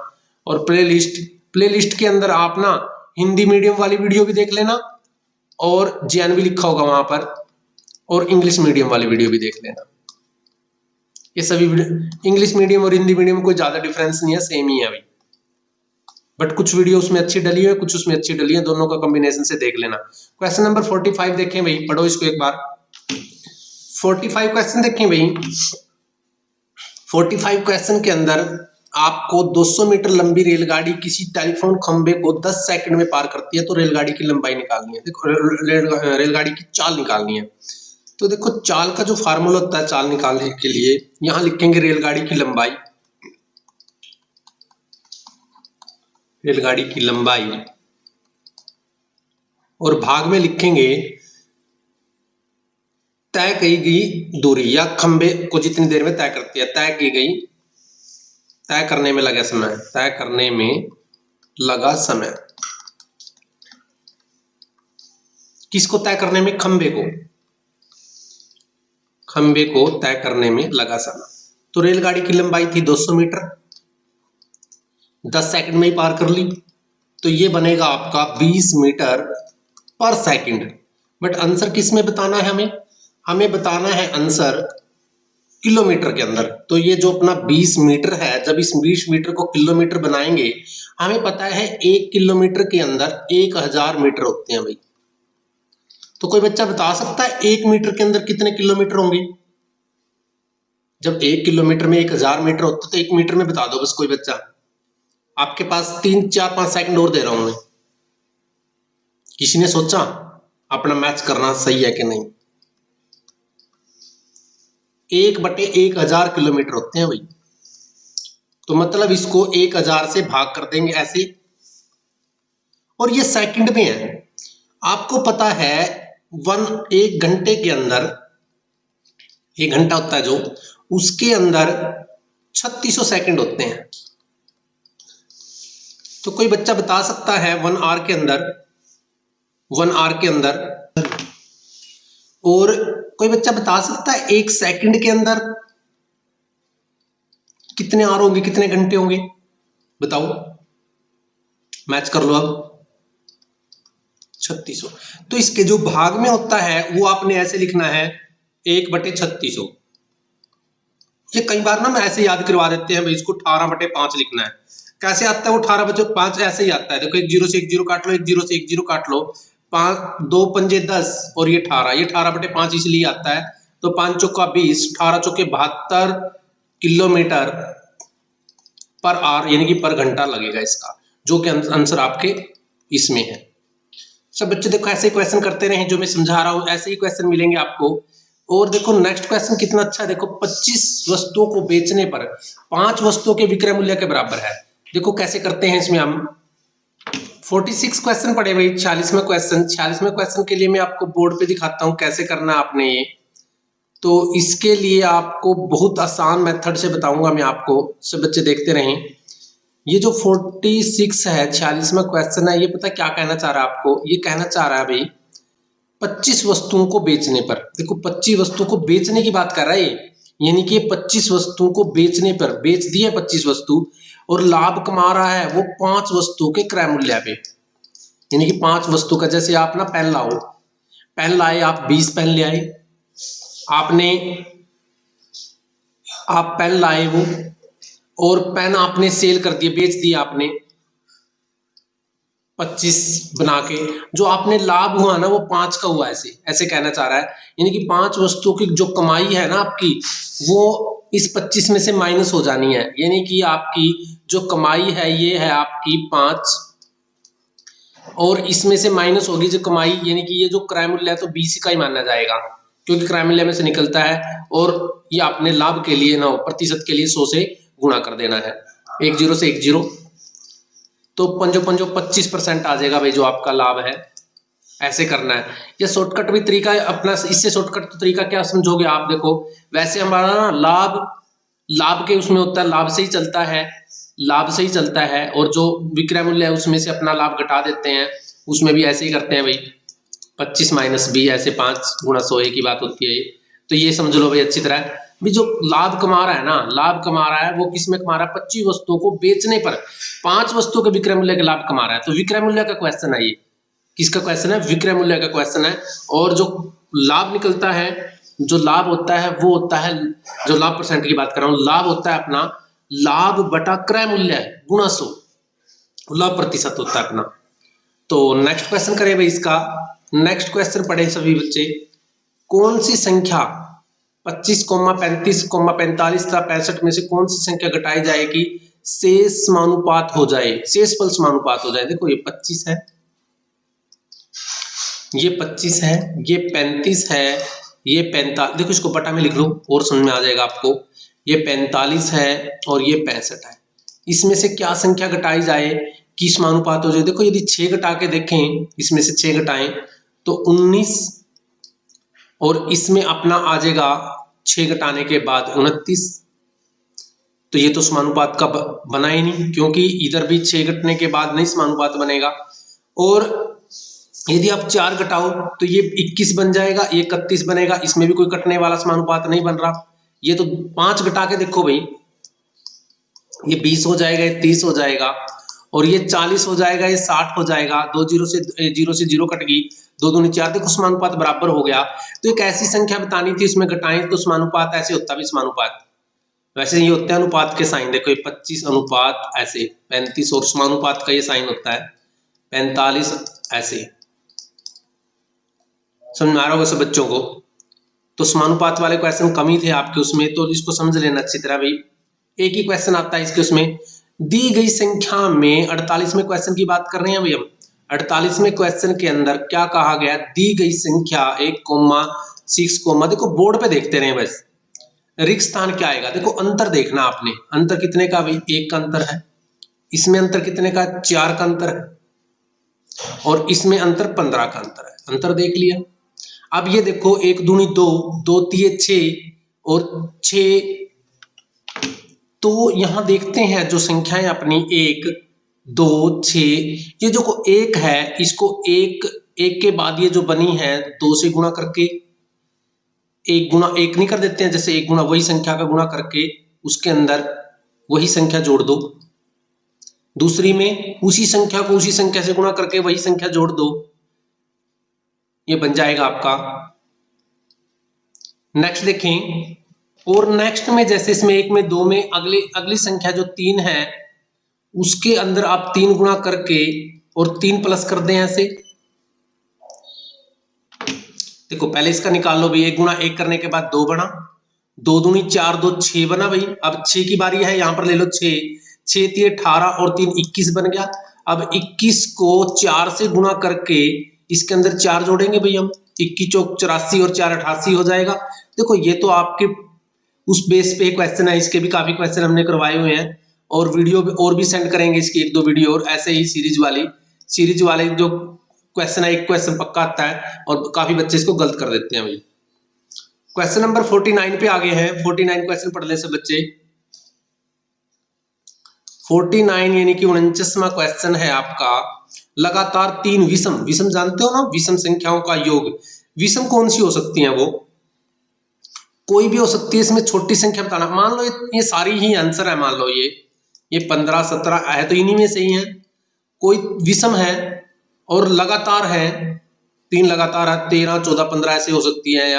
और प्लेलिस्ट के अंदर आप ना हिंदी मीडियम वाली वीडियो भी देख लेना, और JNV लिखा होगा वहां पर, और इंग्लिश मीडियम वाली वीडियो भी देख लेना। ये सभी इंग्लिश मीडियम और हिंदी मीडियम में कोई ज्यादा डिफरेंस नहीं है, सेम ही है अभी, बट कुछ वीडियो उसमें अच्छी डली है, कुछ उसमें अच्छी डली है, दोनों का कॉम्बिनेशन से देख लेना। क्वेश्चन नंबर 45 देखें भाई, पढ़ो इसको एक बार। 45 क्वेश्चन देखें भाई। 45 क्वेश्चन के अंदर आपको 200 मीटर लंबी रेलगाड़ी किसी टेलीफोन खंबे को 10 सेकंड में पार करती है, तो रेलगाड़ी की लंबाई निकालनी है। देखो रेलगाड़ी की चाल निकालनी है। तो देखो चाल का जो फार्मूला होता है चाल निकालने के लिए, यहां लिखेंगे रेलगाड़ी की लंबाई, रेलगाड़ी की लंबाई, और भाग में लिखेंगे तय की गई दूरी, या खंबे को जितनी देर में तय करती है, तय की गई, तय करने में लगा समय, तय करने में लगा समय। किसको तय करने में? खंबे को, खंबे को तय करने में लगा समय। तो रेलगाड़ी की लंबाई थी 200 मीटर, 10 सेकंड में ही पार कर ली, तो ये बनेगा आपका 20 मीटर पर सेकंड। बट आंसर किस में बताना है हमें? हमें बताना है आंसर किलोमीटर के अंदर। तो ये जो अपना 20 मीटर है, जब इस 20 मीटर को किलोमीटर बनाएंगे, हमें पता है 1 किलोमीटर के अंदर 1000 मीटर होते हैं भाई। तो कोई बच्चा बता सकता है 1 मीटर के अंदर कितने किलोमीटर होंगे? जब 1 किलोमीटर में 1000 मीटर होता है, तो 1 मीटर में बता दो बस कोई बच्चा। आपके पास 3 4 5 सेकंड और दे रहा हूं मैं। किसी ने सोचा अपना मैच करना सही है कि नहीं? 1/1000 किलोमीटर होते हैं भाई। तो मतलब इसको 1000 से भाग कर देंगे ऐसे, और ये सेकंड में है। आपको पता है 1 घंटे के अंदर, 1 घंटा होता है जो, उसके अंदर 3600 सेकंड होते हैं। तो कोई बच्चा बता सकता है 1 आवर के अंदर, 1 आवर के अंदर, और कोई बच्चा बता सकता है 1 सेकंड के अंदर कितने आवर होंगे, कितने घंटे होंगे? बताओ, मैच कर लो अब। 3600। तो इसके जो भाग में होता है वो आपने ऐसे लिखना है 1/3600। ये कई बार ना मैं ऐसे याद करवा देते हैं भाई, इसको 18/5 लिखना है। कैसे आता है वो 18/5? ऐसे ही आता है, देखो 1 0 से 1 0 काट लो, 1 0 से 1 0 काट लो, 5 2 पंजे 10 और ये 18, ये 18/5 इसलिए आता है। तो 5 चौका 20, 18 चौके 72 किलोमीटर पर आवर यानी कि पर घंटा लगेगा इसका, जो कि आंसर आपके इसमें है। सब बच्चे देखो ऐसे ही क्वेश्चन करते रहें, जो मैं समझा रहा हूं ऐसे ही क्वेश्चन मिलेंगे आपको। और देखो नेक्स्ट क्वेश्चन कितना अच्छा है, देखो 25 वस्तुओं को बेचने पर 5 वस्तुओं के विक्रय मूल्य के बराबर है। देखो कैसे करते हैं इसमें हम। 46 क्वेश्चन पड़े भाई, 46वें क्वेश्चन के लिए मैं आपको बोर्ड पे दिखाता हूं कैसे करना है आपने ये। तो इसके लिए आपको बहुत आसान मेथड से बताऊंगा मैं आपको, सब बच्चे देखते रहें। ये जो 46 है, 46वां क्वेश्चन है, ये पता क्या कहना चाह रहा है आपको, ये कहना चाह रहा है भाई 25 वस्तुओं को बेचने पर। देखो 25 वस्तुओं को बेचने की बात कर रहा है ये, यानी कि 25 वस्तुओं को बेचने पर, बेच दी है 25 वस्तु और लाभ कमा रहा है वो 5 वस्तुओं के क्रय मूल्य पे, यानी कि 5 वस्तु का। जैसे आप ना पेन लाओ, पेन लाए आप 20 पेन ले आए, आप पेन लाए वो और पेन आपने सेल कर दिए, बेच दिया आपने 25 बना के, जो आपने लाभ हुआ ना वो 5 का हुआ। ऐसे ऐसे कहना चाह रहा है, यानी कि 5 वस्तुओं की जो कमाई है ना आपकी, वो इस 25 में से माइनस हो जानी है, यानी कि आपकी जो कमाई है ये है आपकी 5 और इसमें से माइनस होगी जो कमाई, यानी कि ये जो क्रय मूल्य है तो 20 का ही माना जाएगा, क्योंकि क्रय मूल्य में से निकलता है। और ये आपने लाभ के लिए ना प्रतिशत के लिए 100 से गुणा कर देना है, 1 0 से 1 0, तो 5 25% आ जाएगा भाई जो आपका लाभ है। ऐसे करना है। ये शॉर्टकट भी तरीका है अपना, इससे शॉर्टकट तो तरीका क्या समझोगे आप। देखो वैसे हमारा ना लाभ के उसमें होता है, लाभ से ही चलता है, लाभ से ही चलता है, और जो विक्रय मूल्य है उसमें से अपना लाभ घटा देते हैं, उसमें भी ऐसे ही करते हैं भाई 25 माइनस 20, ऐसे 5 गुणा 100 की बात होती है ये। तो ये समझ लो भाई अच्छी तरह भी, जो लाभ कमा रहा है ना, लाभ कमा रहा है वो किसमें कमा रहा है, 25 वस्तुओं को बेचने पर 5 वस्तुओं के विक्रय मूल्य का लाभ कमा रहा है। तो विक्रय मूल्य का क्वेश्चन है ये, किसका क्वेश्चन है, विक्रय मूल्य का क्वेश्चन है। और जो लाभ निकलता है, जो लाभ होता है वो होता है, जो लाभ परसेंट की बात कर रहा हूं, लाभ होता है अपना लाभ बटा क्रय मूल्य गुणा 100, लाभ प्रतिशत होता है अपना। तो नेक्स्ट क्वेश्चन करें भाई इसका। नेक्स्ट क्वेश्चन पढ़े सभी बच्चे, कौन सी संख्या 25, 35, 45 तथा 65 में से कौन सी संख्या घटाई जाएगी शेष समानुपात हो जाए, शेषफल समानुपात हो जाए। देखो ये 25 है, ये 25 है, ये 35 है, ये 45, देखो इसको बटा में लिख लो और समझ में आ जाएगा आपको। ये 45 है और ये 65 है, इसमें से क्या संख्या घटाई जाए कि समानुपात हो जाए। देखो यदि 6 घटा के देखें, इसमें से 6 घटाएं तो 19, और इसमें अपना आ जाएगा 6 घटाने के बाद 29। तो ये तो समानुपात का बना ही नहीं, क्योंकि इधर भी 6 घटने के बाद नहीं समानुपात बनेगा। और यदि आप 4 घटाओ तो ये 21 बन जाएगा, ये 31 बनेगा, इसमें भी कोई कटने वाला समानुपात नहीं बन रहा। ये तो 5 घटा के देखो भाई, ये 20 हो जाएगा, ये 30 हो जाएगा, और ये 40 हो जाएगा, ये 60 हो जाएगा, 2 0 से 0 कट गई, 2 दूनी 4, देखो समानुपात बराबर हो गया। तो एक ऐसी संख्या बतानी थी, उसमें घटाएं तो समानुपात ऐसे होता भी समानुपात, वैसे ये होते हैं अनुपात के साइन। देखो ये 25 अनुपात ऐसे 35, और समानुपात का ये साइन होता है 45 ऐसे। समझ में आ रहा होगा सब बच्चों को। तो समानुपात वाले क्वेश्चन कम ही थे आपके उसमें, तो इसको समझ लेना अच्छी तरह भाई। एक ही क्वेश्चन आता है इसके उसमें, दी गई संख्या में 48वें क्वेश्चन की बात कर रहे हैं भाई हम। 48वें क्वेश्चन के अंदर क्या कहा गया, दी गई संख्या 1,6, देखो बोर्ड पे देखते रहे बस, रिक्त स्थान क्या आएगा। देखो अंतर देखना आपने, अंतर कितने का भाई, 1 का अंतर है, इसमें अंतर कितने का, 4 का अंतर है, और इसमें अंतर 15 का अंतर है। अंतर देख लिया। अब ये देखो 1 दूनी 2, 2 तिये 6 और 6, तो यहां देखते हैं जो संख्याएं अपनी 1 2 6, ये जो 1 है इसको 1 के बाद ये जो बनी है 2 से गुणा करके, 1 गुणा 1 नहीं कर देते हैं, जैसे 1 गुणा वही संख्या का गुणा करके उसके अंदर वही संख्या जोड़ दो, दूसरी में उसी संख्या को उसी संख्या से गुणा करके वही संख्या जोड़ दो, ये बन जाएगा आपका। नेक्स्ट देखें, और नेक्स्ट में जैसे इसमें 1 में 2 में अगली संख्या जो 3 है उसके अंदर आप 3 गुणा करके और 3 प्लस कर दें ऐसे, देखो पहले इसका निकाल लो भाई, 1 गुणा 1 करने के बाद 2 बना, 2 दूनी 4, 2 6 बना भाई। अब 6 की बारी है, यहाँ पर ले लो 6, 6 3 18 और 3 21 बन गया। अब 21 को 4 से गुणा करके इसके अंदर 4 जोड़ेंगे भाई हम, 21 चौक 84 और 4 88 हो जाएगा। देखो ये तो आपके उस बेस पे क्वेश्चन है, इसके भी काफी क्वेश्चन हमने करवाए हुए हैं और वीडियो और भी सेंड करेंगे इसकी 1-2 वीडियो, और ऐसे ही सीरीज वाले जो क्वेश्चन है, एक क्वेश्चन पक्का आता है और काफी बच्चे इसको गलत कर देते हैं भाई। क्वेश्चन नंबर 49 पे आगे हैं। 49 क्वेश्चन पढ़ ले सब बच्चे। 49 यानी कि 49वां क्वेश्चन है आपका, लगातार 3 विषम जानते हो ना, विषम संख्याओं का योग। विषम कौन सी हो सकती है? वो कोई भी हो सकती है, इसमें छोटी संख्या बताना। मान लो ये सारी ही आंसर है, मान लो ये 15 17 है तो इन्हीं में से ही है। कोई विषम है और लगातार है, 3 लगातार है, 13 14 15 ऐसे हो सकती है,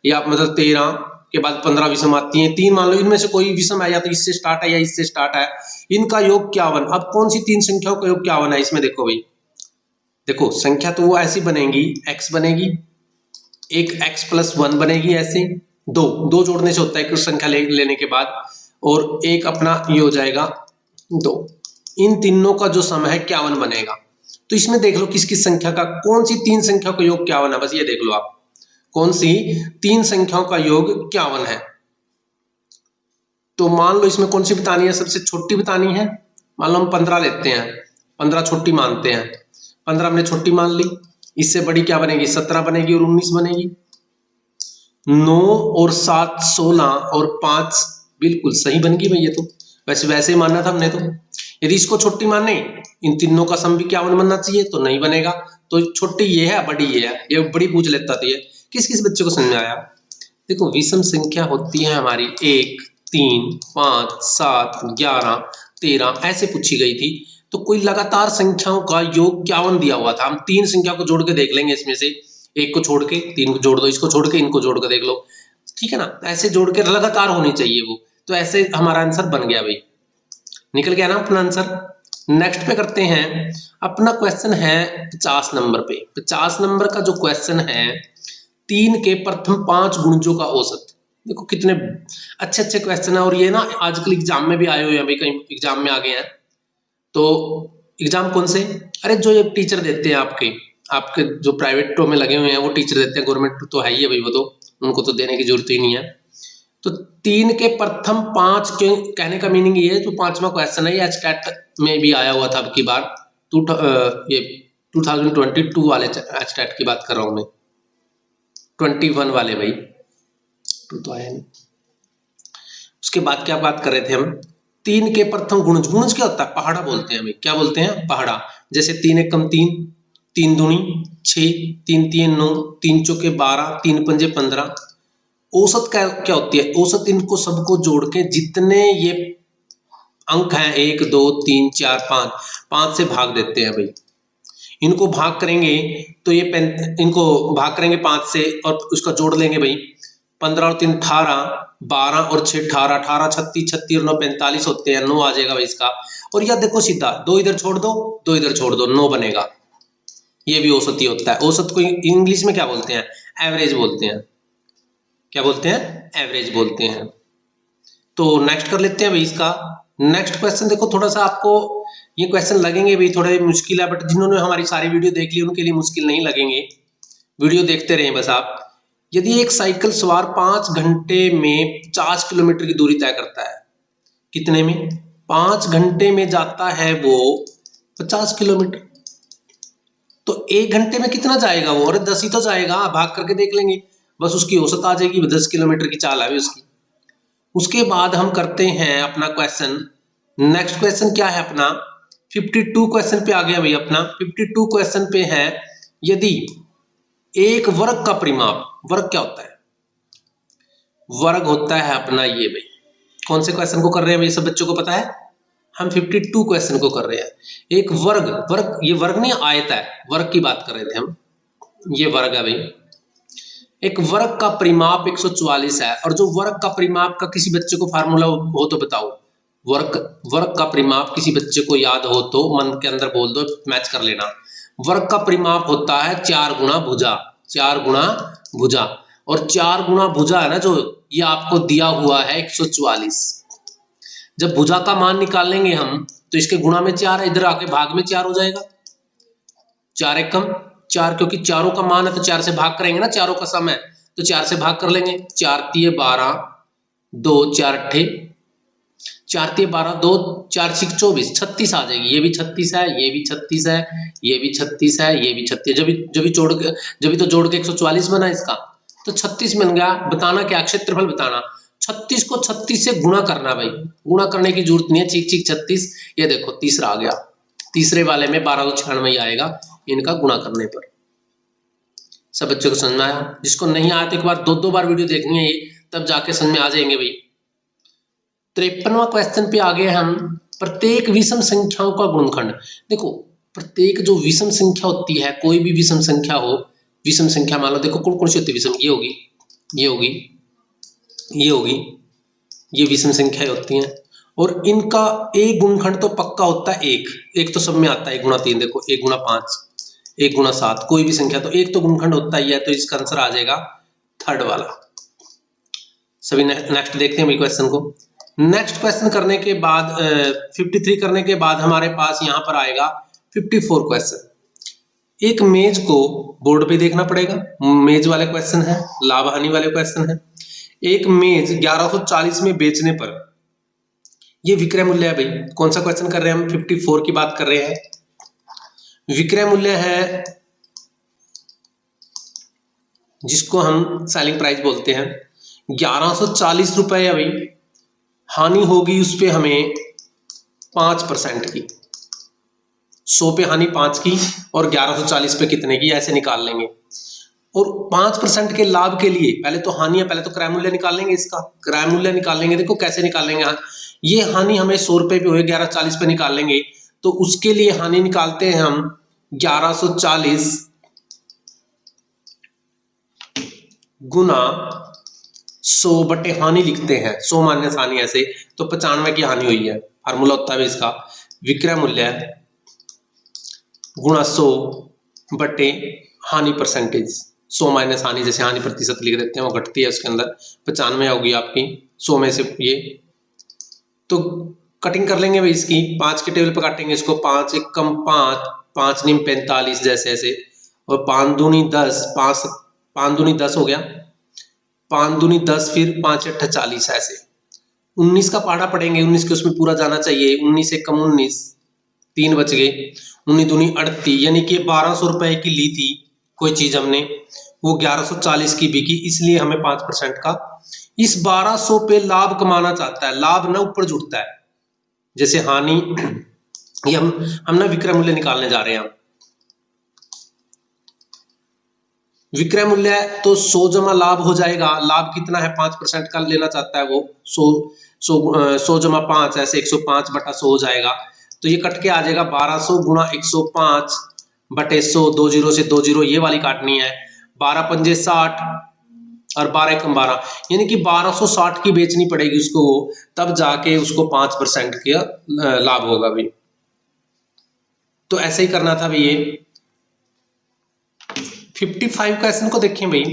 या मतलब 13 के बाद 15 विषम आती हैं। 3 मान लो इनमें से कोई विषम है, या तो इससे स्टार्ट है या इससे स्टार्ट है, इनका योग 51। अब कौन सी 3 संख्याओं का योग 51 है? इसमें देखो भाई, देखो संख्या तो वो ऐसी बनेगी, x बनेगी, एक x + 1 बनेगी, ऐसे दो जोड़ने से होता है कुछ संख्या लेने के बाद, और एक अपना ये हो जाएगा 2। इन तीनों का जो सम है 51 बनेगा। तो इसमें देख लो किस किस संख्या का, कौन सी 3 संख्या का योग 51 है, बस ये देख लो आप, कौन सी 3 संख्याओं का योग 51 है। तो मान लो इसमें कौन सी बतानी है, सबसे छोटी बतानी है। मान लो हम 15 लेते हैं, 15 छोटी मानते हैं, 15 हमने छोटी मान ली। इससे बड़ी क्या बनेगी? 17 बनेगी और 19 बनेगी। 9 और 7 16 और 5 बिल्कुल सही बन गई भाई। ये तो वैसे ही मानना था हमने। तो यदि इसको छोटी माने, इन तीनों का सम भी 51 बनना चाहिए, तो नहीं बनेगा। तो छोटी ये है, बड़ी ये है, ये बड़ी पूछ लेता था। ये किस किस बच्चे को समझ में आया? देखो विषम संख्या होती है हमारी 1 3 5 7 11 13 ऐसे पूछी गई थी। तो कोई लगातार संख्याओं का योग 51 दिया हुआ था। हम 3 संख्या को जोड़ के देख लेंगे, इसमें से एक को छोड़ के 3 को जोड़ दो, इसको छोड़ के इनको जोड़ के देख लो, ठीक है ना। ऐसे जोड़ के लगातार होनी चाहिए वो। तो ऐसे हमारा आंसर बन गया भाई, निकल गया ना अपना आंसर। नेक्स्ट पे करते हैं। अपना क्वेश्चन है 50 नंबर पे। 50 नंबर का जो क्वेश्चन है, 3 के प्रथम 5 गुणजों का औसत। देखो कितने अच्छे अच्छे क्वेश्चन है, और ये ना आजकल एग्जाम में भी आए हुए हैं भाई, कहीं एग्जाम में आ गए हैं। तो एग्जाम कौन से? अरे जो ये टीचर देते हैं आपके जो प्राइवेटों में लगे हुए हैं वो टीचर देते हैं, गवर्नमेंट तो है ही है भाई, वो तो उनको तो देने की जरूरत ही नहीं है। तो 3 के प्रथम 5 के कहने का मीनिंग ये है, जो 5वां क्वेश्चन है ये एचटेट में भी आया हुआ था अब की बार, ये 2022 वाले एचटेट की बात कर रहा हूं मैं, 21 वाले भाई, 2 तो आया नहीं। उसके बाद क्या बात कर रहे थे हम? 3 के प्रथम गुणज क्या होता है? पहाड़ा बोलते हैं भाई। क्या बोलते हैं? पहाड़ा। जैसे 3 एकम 3, 3 दूनी 6, 3 3 9, 3 चौके 12, 3 पंजे 15। औसत क्या होती है? औसत इनको सबको जोड़ के जितने ये अंक हैं 1 2 3 4 5 से भाग देते हैं भाई। इनको भाग करेंगे तो ये इनको भाग करेंगे 5 से और उसका जोड़ लेंगे भाई। 15 और 3 18, 12 और 6 18, 18 36, 36 और 9 45 होते हैं, 9 आ जाएगा भाई इसका। और यह देखो सीधा 2 इधर छोड़ दो, 2 इधर छोड़ दो, 9 बनेगा। ये भी औसत ही होता है। औसत को इंग्लिश में क्या बोलते हैं? एवरेज बोलते हैं। क्या बोलते हैं? एवरेज बोलते हैं। तो नेक्स्ट कर लेते हैं भाई इसका। नेक्स्ट क्वेश्चन देखो, थोड़ा सा आपको ये क्वेश्चन लगेंगे भी थोड़े मुश्किल है, बट जिन्होंने हमारी सारी वीडियो देख ली उनके लिए मुश्किल नहीं लगेंगे। वीडियो देखते रहें बस आप। यदि एक साइकिल सवार 5 घंटे में 50 किलोमीटर की दूरी तय करता है, कितने में? 5 घंटे में जाता है वो 50 किलोमीटर, तो 1 घंटे में कितना जाएगा वो? अरे 10 ही तो जाएगा, भाग करके देख लेंगे, बस उसकी औसत आ जाएगी। 10 किलोमीटर की चाल है उसकी। उसके बाद हम करते हैं अपना क्वेश्चन। नेक्स्ट क्वेश्चन क्या है अपना? 52 क्वेश्चन पे आ गया भाई अपना। 52 क्वेश्चन पे है, यदि एक वर्ग का परिमाप, वर्ग क्या होता है? वर्ग होता है अपना ये भाई। कौन से क्वेश्चन को कर रहे हैं भाई? सब बच्चों को पता है, हम 52 क्वेश्चन को कर रहे हैं। एक वर्ग, ये वर्ग नहीं आयत है, वर्ग की बात कर रहे थे हम। ये वर्ग है भाई। एक वर्ग का परिमाप 144 है, और जो वर्ग का परिमाप का किसी बच्चे को फार्मूला हो तो बताओ। वर्ग का परिमाप किसी बच्चे को याद हो तो मन के अंदर बोल दो, मैच कर लेना। वर्ग का परिमाप होता है 4 गुणा भुजा, 4 गुणा भुजा, और 4 गुना भुजा है ना जो, ये आपको दिया हुआ है 144। जब भुजा का मान निकाल लेंगे हम तो इसके गुणा में 4 है, इधर आके भाग में 4 हो जाएगा। 4 एकम 4, क्योंकि चारों का मान है तो 4 से भाग करेंगे ना, चारों का सम है तो 4 से भाग कर लेंगे। 4 तिये 12, 2 4 अट्ठे 4 तिये 12, 2 4 छिक 24, 36 आ जाएगी। ये भी 36 है, ये भी 36 है, ये भी 36 है, ये भी 36। जब भी तो जोड़ के 144 बना इसका, तो 36 बन गया। बताना क्या, क्षेत्रफल बताना। 36 को 36 से गुणा करना भाई, गुणा करने की जरूरत नहीं है। छिक छिक 36, ये देखो तीसरा आ गया। तीसरे वाले में 1296 आएगा इनका गुणा करने पर। सब बच्चों को समझ में आया? जिसको नहीं आया तो एक बार 2 बार वीडियो देखनी है ये, तब जाके समझ में आ जाएंगे भाई। 53वां क्वेश्चन पे आ गए हम। प्रत्येक विषम संख्याओं का गुणनखंड। देखो प्रत्येक जो विषम संख्या होती है, कोई भी विषम संख्या हो, विषम संख्या मान लो, देखो कौन कौन सी होती है विषम, ये होगी, ये होगी, ये होगी, ये विषम संख्याएं होती हैं। और इनका एक गुणनखंड तो पक्का होता है, एक तो सब में आता है। 1 गुणा 3 देखो, 1 गुणा 5, 1 गुणा 7, कोई भी संख्या तो एक तो गुणनखंड होता ही है। तो इसका आंसर आ जाएगा थर्ड वाला। सभी नेक्स्ट देखते हैं क्वेश्चन को। नेक्स्ट क्वेश्चन करने के बाद 53 करने के बाद हमारे पास यहाँ पर आएगा 54 क्वेश्चन। एक मेज को बोर्ड पे देखना पड़ेगा, मेज वाले क्वेश्चन है, लाभ हानि वाले क्वेश्चन है। एक मेज 1140 में बेचने पर, ये विक्रय मूल्य है भाई। कौन सा क्वेश्चन कर रहे हैं हम? 54 की बात कर रहे हैं। विक्रय मूल्य है जिसको हम सेलिंग प्राइस बोलते हैं, 1140 रुपए है भाई। हानि होगी उस पे हमें 5% की, 100 पे हानि 5 की और 1140 पे कितने की, ऐसे निकाल लेंगे। और 5% के लाभ के लिए पहले तो हानि है, पहले तो क्रय मूल्य निकाल लेंगे, इसका क्रय मूल्य निकाल लेंगे। देखो कैसे निकालेंगे, ये हानि हमें 100 रुपए पे हुए, 1140 पे निकाल लेंगे। तो उसके लिए हानि निकालते हैं हम 1140 गुना 100 बटे हानि लिखते हैं, 100 माइनस हानि, ऐसे तो 95 की हानि हुई है। फार्मूला होता है इसका, विक्रय मूल्य गुणा 100 बटे हानि परसेंटेज। 100 माइनस हानि, जैसे हानि प्रतिशत लिख देते हैं, वो घटती है उसके अंदर, 95 होगी आपकी 100 में से ये। तो कटिंग कर लेंगे भाई इसकी, 5 के टेबल पर काटेंगे इसको। 5 एक कम 5, 5 नीम 45, जैसे ऐसे, और 5 दूनी 10, 5 दूनी 10 हो गया, 5 दूनी 10, फिर 5 अट्ठा 40, ऐसे 19 का पहाड़ा पड़ेंगे, 19 के उसमें पूरा जाना चाहिए। 19 एक कम 19, 3 बच गए, 19 दूनी 38, यानी कि 1200 रुपए की ली थी कोई चीज हमने, वो 1140 की बिकी, इसलिए हमें 5% का। इस 1200 पे लाभ कमाना चाहता है, लाभ ना ऊपर जुड़ता है, जैसे हानि, ये हम ना विक्रय मूल्य निकालने जा रहे हैं। विक्रय मूल्य तो 100 जमा लाभ हो जाएगा। लाभ कितना है, 5% का लेना चाहता है वो, 100 जमा 5, ऐसे 105 बटा 100 हो जाएगा। तो ये कट के आ जाएगा 1200 गुणा 105 बटे 100, 2 जीरो से 2 जीरो ये वाली काटनी है। 12 पंजे 60 और 12 एकम 12, यानी कि 1260 की बेचनी पड़ेगी उसको, तब जाके उसको 5% का लाभ होगा भाई। तो ऐसे ही करना था भाई। ये 55 क्वेश्चन को देखें भाई।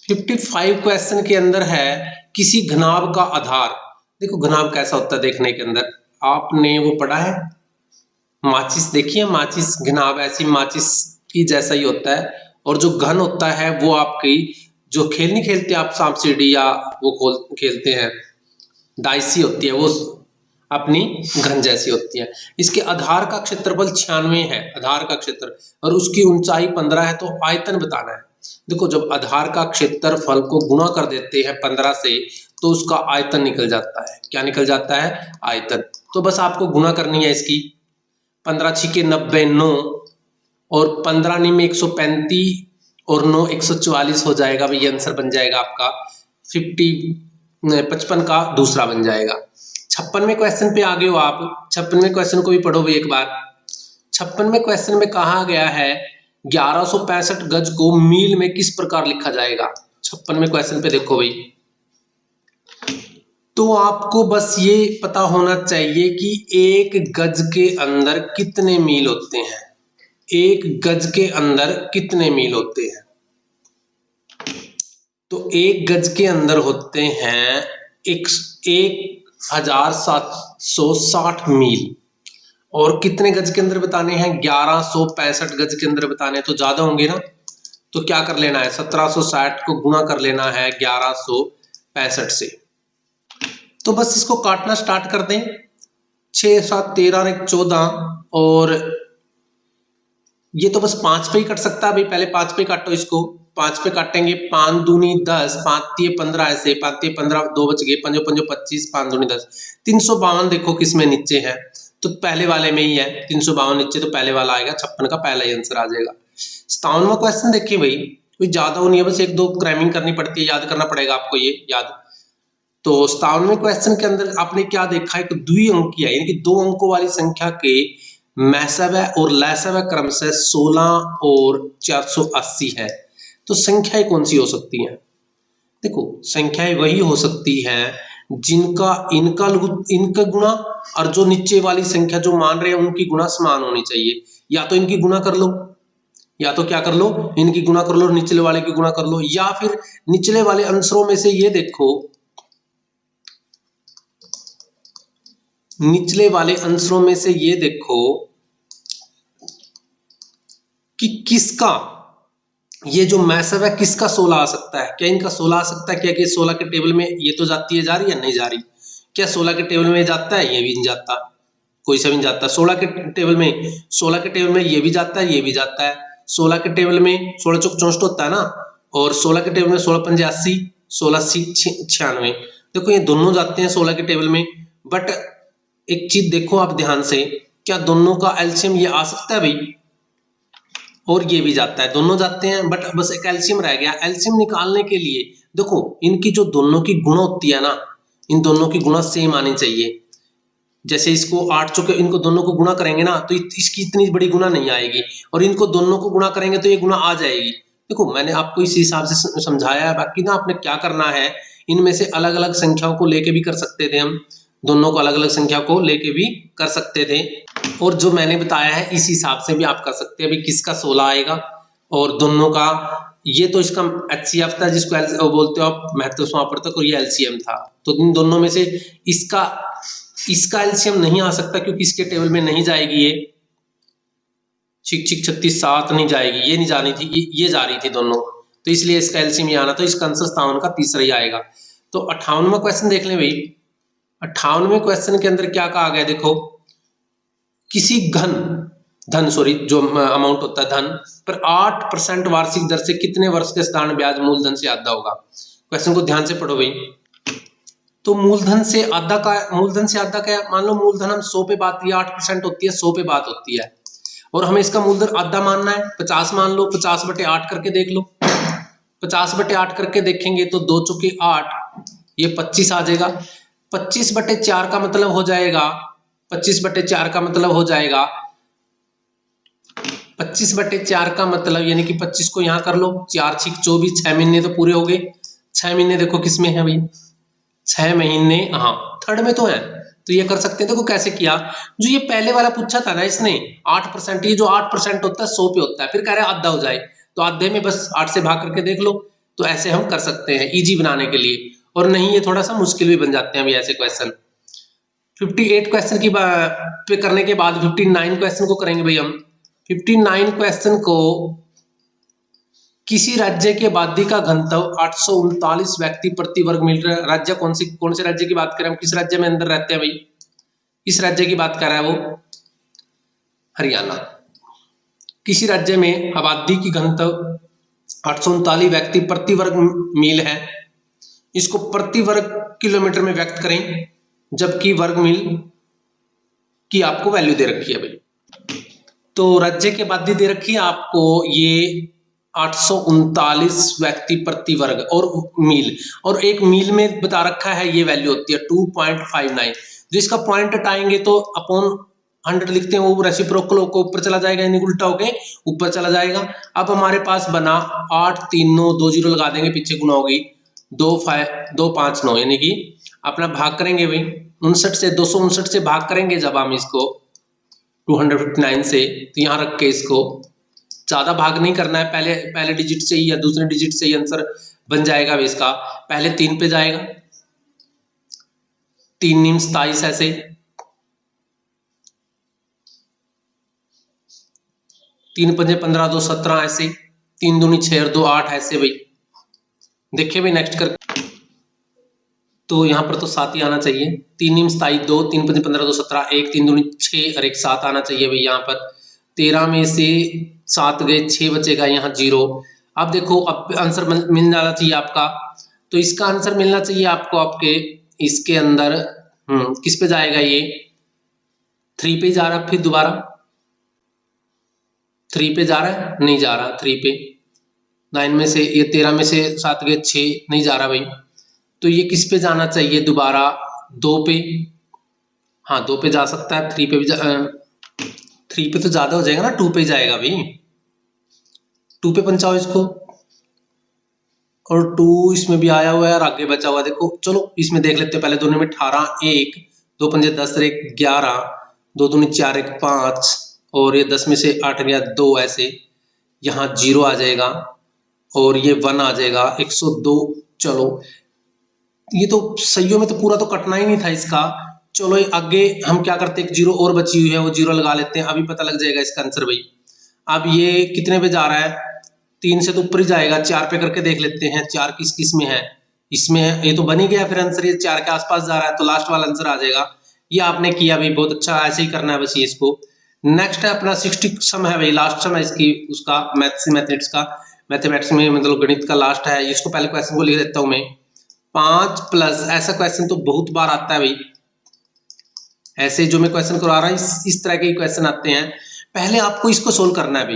55 क्वेश्चन के अंदर है किसी घनाभ का आधार। देखो घनाभ कैसा होता है देखने के अंदर, आपने वो पढ़ा है, माचिस देखिए, माचिस घनाभ ऐसी माचिस की जैसा ही होता है। और जो घन होता है वो आपकी, जो खेल नहीं खेलते आप सांप सीढ़ी या वो खेलते हैं, डाइसी होती है, वो अपनी घन जैसी होती है। इसके आधार का क्षेत्रफल 96 है, आधार का क्षेत्र, और उसकी ऊंचाई 15 है। तो आयतन बताना है। देखो जब आधार का क्षेत्रफल को गुणा कर देते हैं 15 से, तो उसका आयतन निकल जाता है। क्या निकल जाता है? आयतन। तो बस आपको गुणा करनी है इसकी, 15 छिके 90, 9 और 15 नी में 135 और 9 144 हो जाएगा भाई। आंसर बन जाएगा आपका 55 का दूसरा बन जाएगा। 56वें क्वेश्चन पे आ गए हो आप। 56वें क्वेश्चन को भी पढ़ो भाई एक बार। 56वें क्वेश्चन में कहा गया है 1165 गज को मील में किस प्रकार लिखा जाएगा। 56वें क्वेश्चन पे देखो भाई, तो आपको बस ये पता होना चाहिए कि एक गज के अंदर कितने मील होते हैं। एक गज के अंदर कितने मील होते हैं, तो 1 गज के अंदर होते हैं 1760 मील, और कितने गज के अंदर बताने हैं? 1165 गज के अंदर बताने हैं, तो ज्यादा होंगे ना। तो क्या कर लेना है? 1760 को गुणा कर लेना है 1165 से। तो बस इसको काटना स्टार्ट कर दें। 6 7 13 और 1 14, और ये तो बस 5 पे ही कट सकता है भाई। पहले 5 पे काटो इसको। 5 पे काटेंगे, 5 दूनी 10, 5 तिये 15, ऐसे 5 तिये 15, 2 बच गए, 5 5 25, 5 दूनी 10, 352 देखो किसमें नीचे है, तो पहले वाले में ही है 352 नीचे, तो पहले वाला आएगा। 56 का पहला ही आंसर आ जाएगा। 57वां क्वेश्चन देखिए भाई, कोई ज्यादा वो नहीं है, बस 1-2 क्रैमिंग करनी पड़ती है, याद करना पड़ेगा आपको ये याद। तो 57वें क्वेश्चन के अंदर आपने क्या देखा? एक द्विअंकी है, यानी कि 2 अंकों वाली संख्या के मैसव और लैसव क्रमशः 16 और 480 है। तो संख्याएं कौन सी हो सकती हैं? देखो, संख्याएं वही हो सकती हैं जिनका इनका गुणा और जो नीचे वाली संख्या जो मान रहे हैं उनकी गुणा समान होनी चाहिए। या तो इनकी गुणा कर लो, या तो क्या कर लो, इनकी गुणा कर लो, निचले वाले की गुणा कर लो, या फिर निचले वाले अंशों में से ये देखो, निचले वाले अंशों में से ये देखो कि किसका ये जो मैसव है किसका 16 आ सकता है। क्या इनका 16 आ सकता है? क्या कि 16 के टेबल में ये तो जाती है, जा रही है, नहीं जा रही? क्या 16 के टेबल में जाता है? ये भी नहीं जाता, कोई सा भी नहीं जाता। 16 के टेबल में ये भी जाता है, ये भी जाता है। 16 के टेबल में 16 चौक 64 होता है ना, और 16 के टेबल में 16 पंजे 80, 16 96। देखो ये दोनों जाते हैं 16 के टेबल में। बट एक चीज देखो आप ध्यान से, क्या दोनों का एलसीएम ये आ सकता है भाई? और ये भी जाता है, दोनों जाते हैं, बट बस एक एलसीएम रह गया। एलसीएम निकालने के लिए देखो, इनकी जो दोनों की गुणा होती है ना, इन दोनों की गुणा सेम आनी चाहिए। जैसे इसको 8 चौके, इनको दोनों को गुणा करेंगे ना, तो इसकी इतनी बड़ी गुणा नहीं आएगी, और इनको दोनों को गुणा करेंगे तो ये गुणा आ जाएगी। देखो मैंने आपको इस हिसाब से समझाया है। बाकी ना आपने क्या करना है, इनमें से अलग अलग संख्याओं को लेके भी कर सकते थे हम, दोनों को अलग अलग संख्या को लेके भी कर सकते थे, और जो मैंने बताया है इस हिसाब से भी आप कर सकते हैं। अभी किसका 16 आएगा और दोनों का, ये तो इसका HCF था जिसको बोलते हो आप महत्व समापवर्तक, और ये LCM था। तो इन दोनों में से इसका एलसीएम नहीं आ सकता, क्योंकि इसके टेबल में नहीं जाएगी ये। 36 7 नहीं जाएगी, ये नहीं जानी थी, ये जा रही थी दोनों, तो इसलिए इसका एलसीएम ये आना, तो इसका आंसर 57 का तीसरा ही आएगा। तो 58वां क्वेश्चन देख लें भाई। 58वें क्वेश्चन के अंदर क्या कहा गया? देखो, किसी जो अमाउंट होता है धन पर 8% वार्षिक दर से कितने वर्ष के साधारण ब्याज मूलधन से आधा होगा। क्वेश्चन को ध्यान से पढ़ो भाई। तो मूलधन से आधा क्या, मान लो मूलधन हम 100 पे बात की, 8% होती है, 100 पे बात होती है, और हमें इसका मूलधन आधा मानना है, 50 मान लो। 50/8 करके देख लो। 50/8 करके देखेंगे तो 2 चौके 8, ये 25 आ जाएगा। 25/4 का मतलब हो जाएगा, 25/4 का मतलब हो जाएगा, 25/4 का मतलब यानी कि 25 को यहाँ कर लो, 4 6 24, 6 महीने तो पूरे हो गए। 6 महीने देखो किसमें है भाई, 6 महीने, हाँ थर्ड में तो है, तो ये कर सकते हैं। देखो कैसे किया, जो ये पहले वाला पूछा था ना इसने 8%, ये जो 8% होता है 100 पे होता है, फिर कह रहे हैं आधा हो जाए, तो आधे में बस 8 से भाग करके देख लो। तो ऐसे हम कर सकते हैं इजी बनाने के लिए, और नहीं ये थोड़ा सा मुश्किल भी बन जाते हैं अभी ऐसे क्वेश्चन। 58 क्वेश्चन की पे करने के बाद 59 क्वेश्चन को करेंगे भाई हम। 59 क्वेश्चन को, किसी राज्य की आबादी का घनत्व 839 व्यक्ति प्रति वर्ग मीटर, राज्य कौन से राज्य की बात करें हम, किस राज्य में अंदर रहते हैं भाई, इस राज्य की बात कर रहा है वो हरियाणा। किसी राज्य में आबादी की घनत्व 839 व्यक्ति प्रति वर्ग मील है, इसको प्रति वर्ग किलोमीटर में व्यक्त करें, जबकि वर्ग मील की आपको वैल्यू दे रखी है भाई। तो राज्य की आबादी दे रखी है आपको ये 839 व्यक्ति प्रति वर्ग और मील, और एक मील में बता रखा है ये वैल्यू होती है 2.59। जो इसका पॉइंट हटाएंगे तो अपॉन 100 लिखते हैं, वो रेसिप्रोकल को ऊपर चला जाएगा, यानी उल्टा होके ऊपर चला जाएगा। अब हमारे पास बना 8 3 9, 2 0 लगा देंगे, पीछे गुना होगी 2 5 9, यानी कि अपना भाग करेंगे भाई 59 से, 259 से भाग करेंगे जब हम इसको 259 से, तो यहाँ रख के इसको ज्यादा भाग नहीं करना है, पहले पहले डिजिट से ही या दूसरे डिजिट से ही आंसर बन जाएगा इसका। पहले 3 पे जाएगा, 3 नीम 27 ऐसे, 3 पंजे 15 2 17 ऐसे, 3 दूनी 6 और 2 8 ऐसे भाई। देखिए भाई नेक्स्ट कर, तो यहाँ पर तो 7 ही आना चाहिए। 3 नीम 27 2, 3 पंजे 15 2 17, 1 3 दूनी 6 और 1 7 आना चाहिए भाई। यहाँ पर 13 में से 7 गए, 6 बचेगा यहाँ 0। अब देखो अब आंसर मिल जाना चाहिए आपका, तो इसका आंसर मिलना चाहिए आपको आपके इसके अंदर किस पे जाएगा ये, 3 पे जा रहा है, फिर दोबारा 3 पे जा रहा है, नहीं जा रहा 3 पे। 9 में से ये 13 में से 7 गए 6, नहीं जा रहा भाई, तो ये किस पे जाना चाहिए दोबारा, 2 पे। हाँ 2 पे जा सकता है, 3 पे भी 3 पे तो ज्यादा हो जाएगा ना, 2 पे जाएगा भाई, 2 पे पंचाओ इसको, और 2 इसमें भी आया हुआ है और आगे बचा हुआ देखो। चलो इसमें देख लेते हैं पहले, दोनों में 18, 1 2 पंजे 10 और 1 11, 2 दूनी 4 1 5, और ये 10 में से 8 गया 2 ऐसे, यहाँ 0 आ जाएगा और ये 1 आ जाएगा, 102। चलो ये तो सही में तो पूरा तो कटना ही नहीं था इसका। चलो आगे हम क्या करते हैं, एक 0 और बची हुई है, वो 0 लगा लेते हैं, अभी पता लग जाएगा इसका आंसर भाई। अब ये कितने पे जा रहा है, 3 से तो ऊपर ही जाएगा, 4 पे करके देख लेते हैं, 4 किस किस में है, इसमें है, ये तो बन ही गया फिर आंसर, ये 4 के आसपास जा रहा है, तो लास्ट वाला आंसर आ जाएगा। ये आपने किया भाई, बहुत अच्छा, ऐसे ही करना है बस ये इसको। नेक्स्ट है अपना 60 सम है भाई, लास्ट सम है इसकी, उसका मैथमेटिक्स का, मैथमेटिक्स में मतलब गणित का लास्ट है। इसको पहले क्वेश्चन को लिख देता हूं मैं, 5 प्लस, ऐसा क्वेश्चन तो बहुत बार आता है भाई, ऐसे जो मैं क्वेश्चन करवा रहा हूँ इस तरह के क्वेश्चन आते हैं। पहले आपको इसको सोल्व करना है भाई,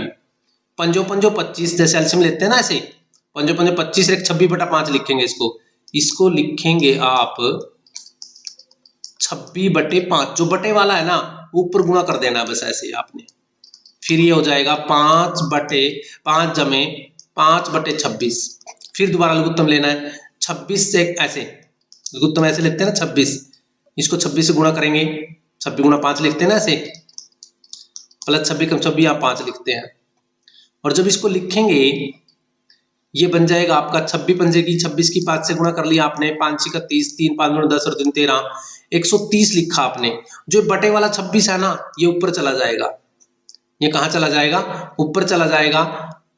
पंजो पंजो 25, जैसे एल्सियम लेते हैं ना, ऐसे पंजो पंजो 25 एक 26/5 लिखेंगे इसको लिखेंगे आप 26/5, जो बटे वाला है ना ऊपर गुणा कर देना बस ऐसे आपने, फिर ये हो जाएगा 5/5 जमे 5/26, फिर दोबारा लघुत्तम लेना है 26 से, ऐसे लघुत्तम ऐसे लिखते हैं ना 26, इसको 26 से गुणा करेंगे, 26 गुणा 5 लिखते हैं ना ऐसे, प्लस 26 कम 26 आप 5 लिखते हैं, और जब इसको लिखेंगे ये बन जाएगा आपका 26 पंजे की 26 की 5 से गुणा कर लिया आपने, 5 6 30, 3 5 9 10 और 3 13, 130 लिखा आपने। जो बटे वाला 26 है ना ये ऊपर चला जाएगा, ये कहाँ चला जाएगा, ऊपर चला जाएगा,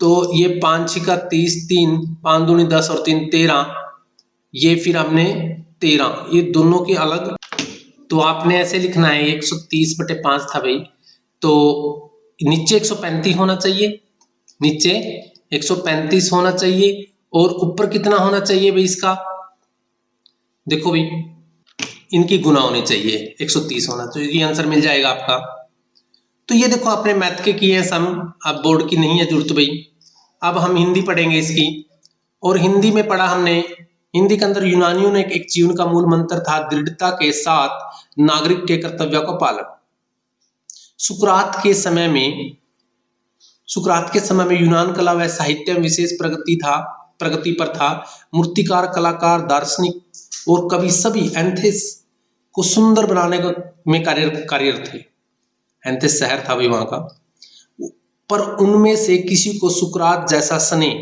तो ये 5 6 30, 3 5 दूनी 10 और 3 13, ये फिर हमने 13, ये दोनों के अलग, तो आपने ऐसे लिखना है 130/5 था भाई, तो नीचे 135 होना चाहिए, नीचे 135 होना चाहिए, और ऊपर कितना होना चाहिए भाई इसका, देखो भाई इनकी गुना होनी चाहिए, 130 होना चाहिए, ये आंसर मिल जाएगा आपका। तो ये देखो आपने मैथ के किए हैं सम, अब बोर्ड की नहीं है जरूरत भाई। अब हम हिंदी पढ़ेंगे इसकी, और हिंदी में पढ़ा हमने, हिंदी के अंदर यूनानियों ने एक जीवन का मूल मंत्र था, दृढ़ता के साथ नागरिक के कर्तव्यों का पालन। सुकरात के समय में यूनान कला व साहित्य में विशेष प्रगति पर था। मूर्तिकार, कलाकार, दार्शनिक और कवि सभी एथेंस को सुंदर बनाने में कार्यरत थे। एथेंस शहर था भी वहां का, पर उनमें से किसी को सुकरात जैसा स्नेह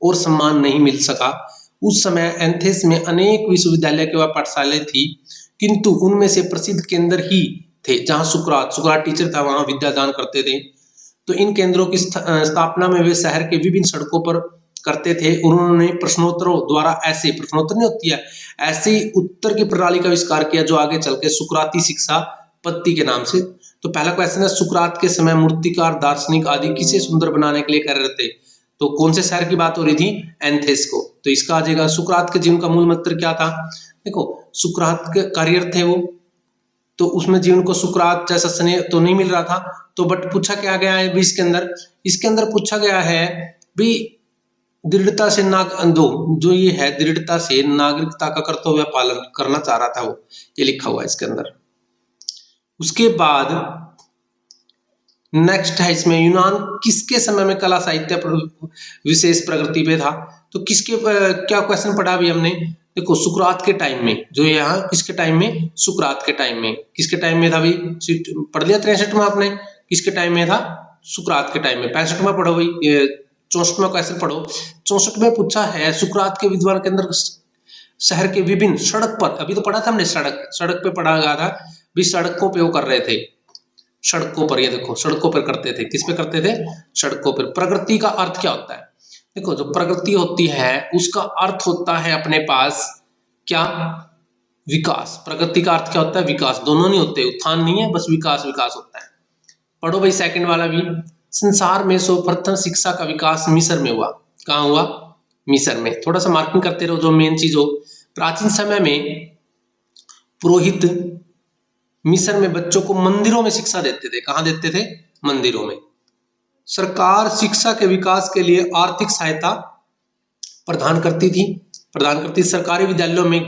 और सम्मान नहीं मिल सका। उस समय एथेंस में अनेक विश्वविद्यालय के व पाठशालाएं थी, किंतु उनमें से प्रसिद्ध केंद्र ही थे जहां सुकरात टीचर था, वहां विद्यादान करते थे। तो इन केंद्रों की स्थापना में वे शहर के विभिन्न सड़कों पर करते थे। उन्होंने प्रश्नोत्तरों द्वारा, ऐसे प्रश्नोत्तर नहीं होती है, ऐसे उत्तर की प्रणाली का आविष्कार किया जो आगे चल के सुकराती शिक्षा पद्धति के नाम से। तो पहला क्वेश्चन है, सुकरात के समय मूर्तिकार, दार्शनिक आदि किसे सुंदर बनाने के लिए कर रहे थे, तो कौन से शहर की बात हो रही थी, एथेंस को। तो इसका आ जाएगा सुकरात के जीवन का मूल मंत्र क्या था, देखो सुकरात के कार्यरत थे वो, तो उसमें जीवन को सुकरात जैसा स्नेह तो नहीं मिल रहा था, तो बट पूछा क्या गया है भी इसके अंदर पूछा गया है भी दृढ़ता से जो ये है दृढ़ता से नागरिकता का कर्तव्य पालन करना चाह रहा था वो, ये लिखा हुआ है इसके अंदर। उसके बाद नेक्स्ट है इसमें, यूनान किसके समय में कला साहित्य पर विशेष प्रगति पे था, तो किसके क्या क्वेश्चन पढ़ा अभी हमने, देखो सुकरात के टाइम में, जो यहाँ किसके टाइम में, सुकरात के टाइम में, किसके टाइम में था भाई, पढ़ लिया 63 में आपने, किसके टाइम में था, सुकरात के टाइम में। 65 में पढ़ो भाई, 64वां क्वेश्चन पढ़ो। 64 में पूछा है सुकरात के विद्वान के अंदर शहर के विभिन्न सड़क पर, अभी तो पढ़ा था हमने सड़क पे पढ़ा गया था भी, सड़कों पे वो कर रहे थे, सड़कों पर, ये देखो सड़कों पर करते थे। किस पे करते थे? सड़कों पर। प्रगति का अर्थ क्या होता है? देखो जो प्रगति होती है उसका अर्थ होता है अपने पास क्या? विकास। प्रगति का अर्थ क्या होता है? विकास। दोनों नहीं होते, उत्थान नहीं है, बस विकास विकास होता है। पढ़ो भाई सेकंड वाला भी। संसार में सर्वप्रथम शिक्षा का विकास मिस्र में हुआ। कहाँ हुआ? मिस्र में। थोड़ा सा मार्किंग करते रहो जो मेन चीज हो। प्राचीन समय में पुरोहित मिस्र में बच्चों को मंदिरों में शिक्षा देते थे। कहाँ देते थे? मंदिरों में। सरकार शिक्षा के विकास के लिए आर्थिक सहायता प्रदान करती थी। सरकारी विद्यालयों में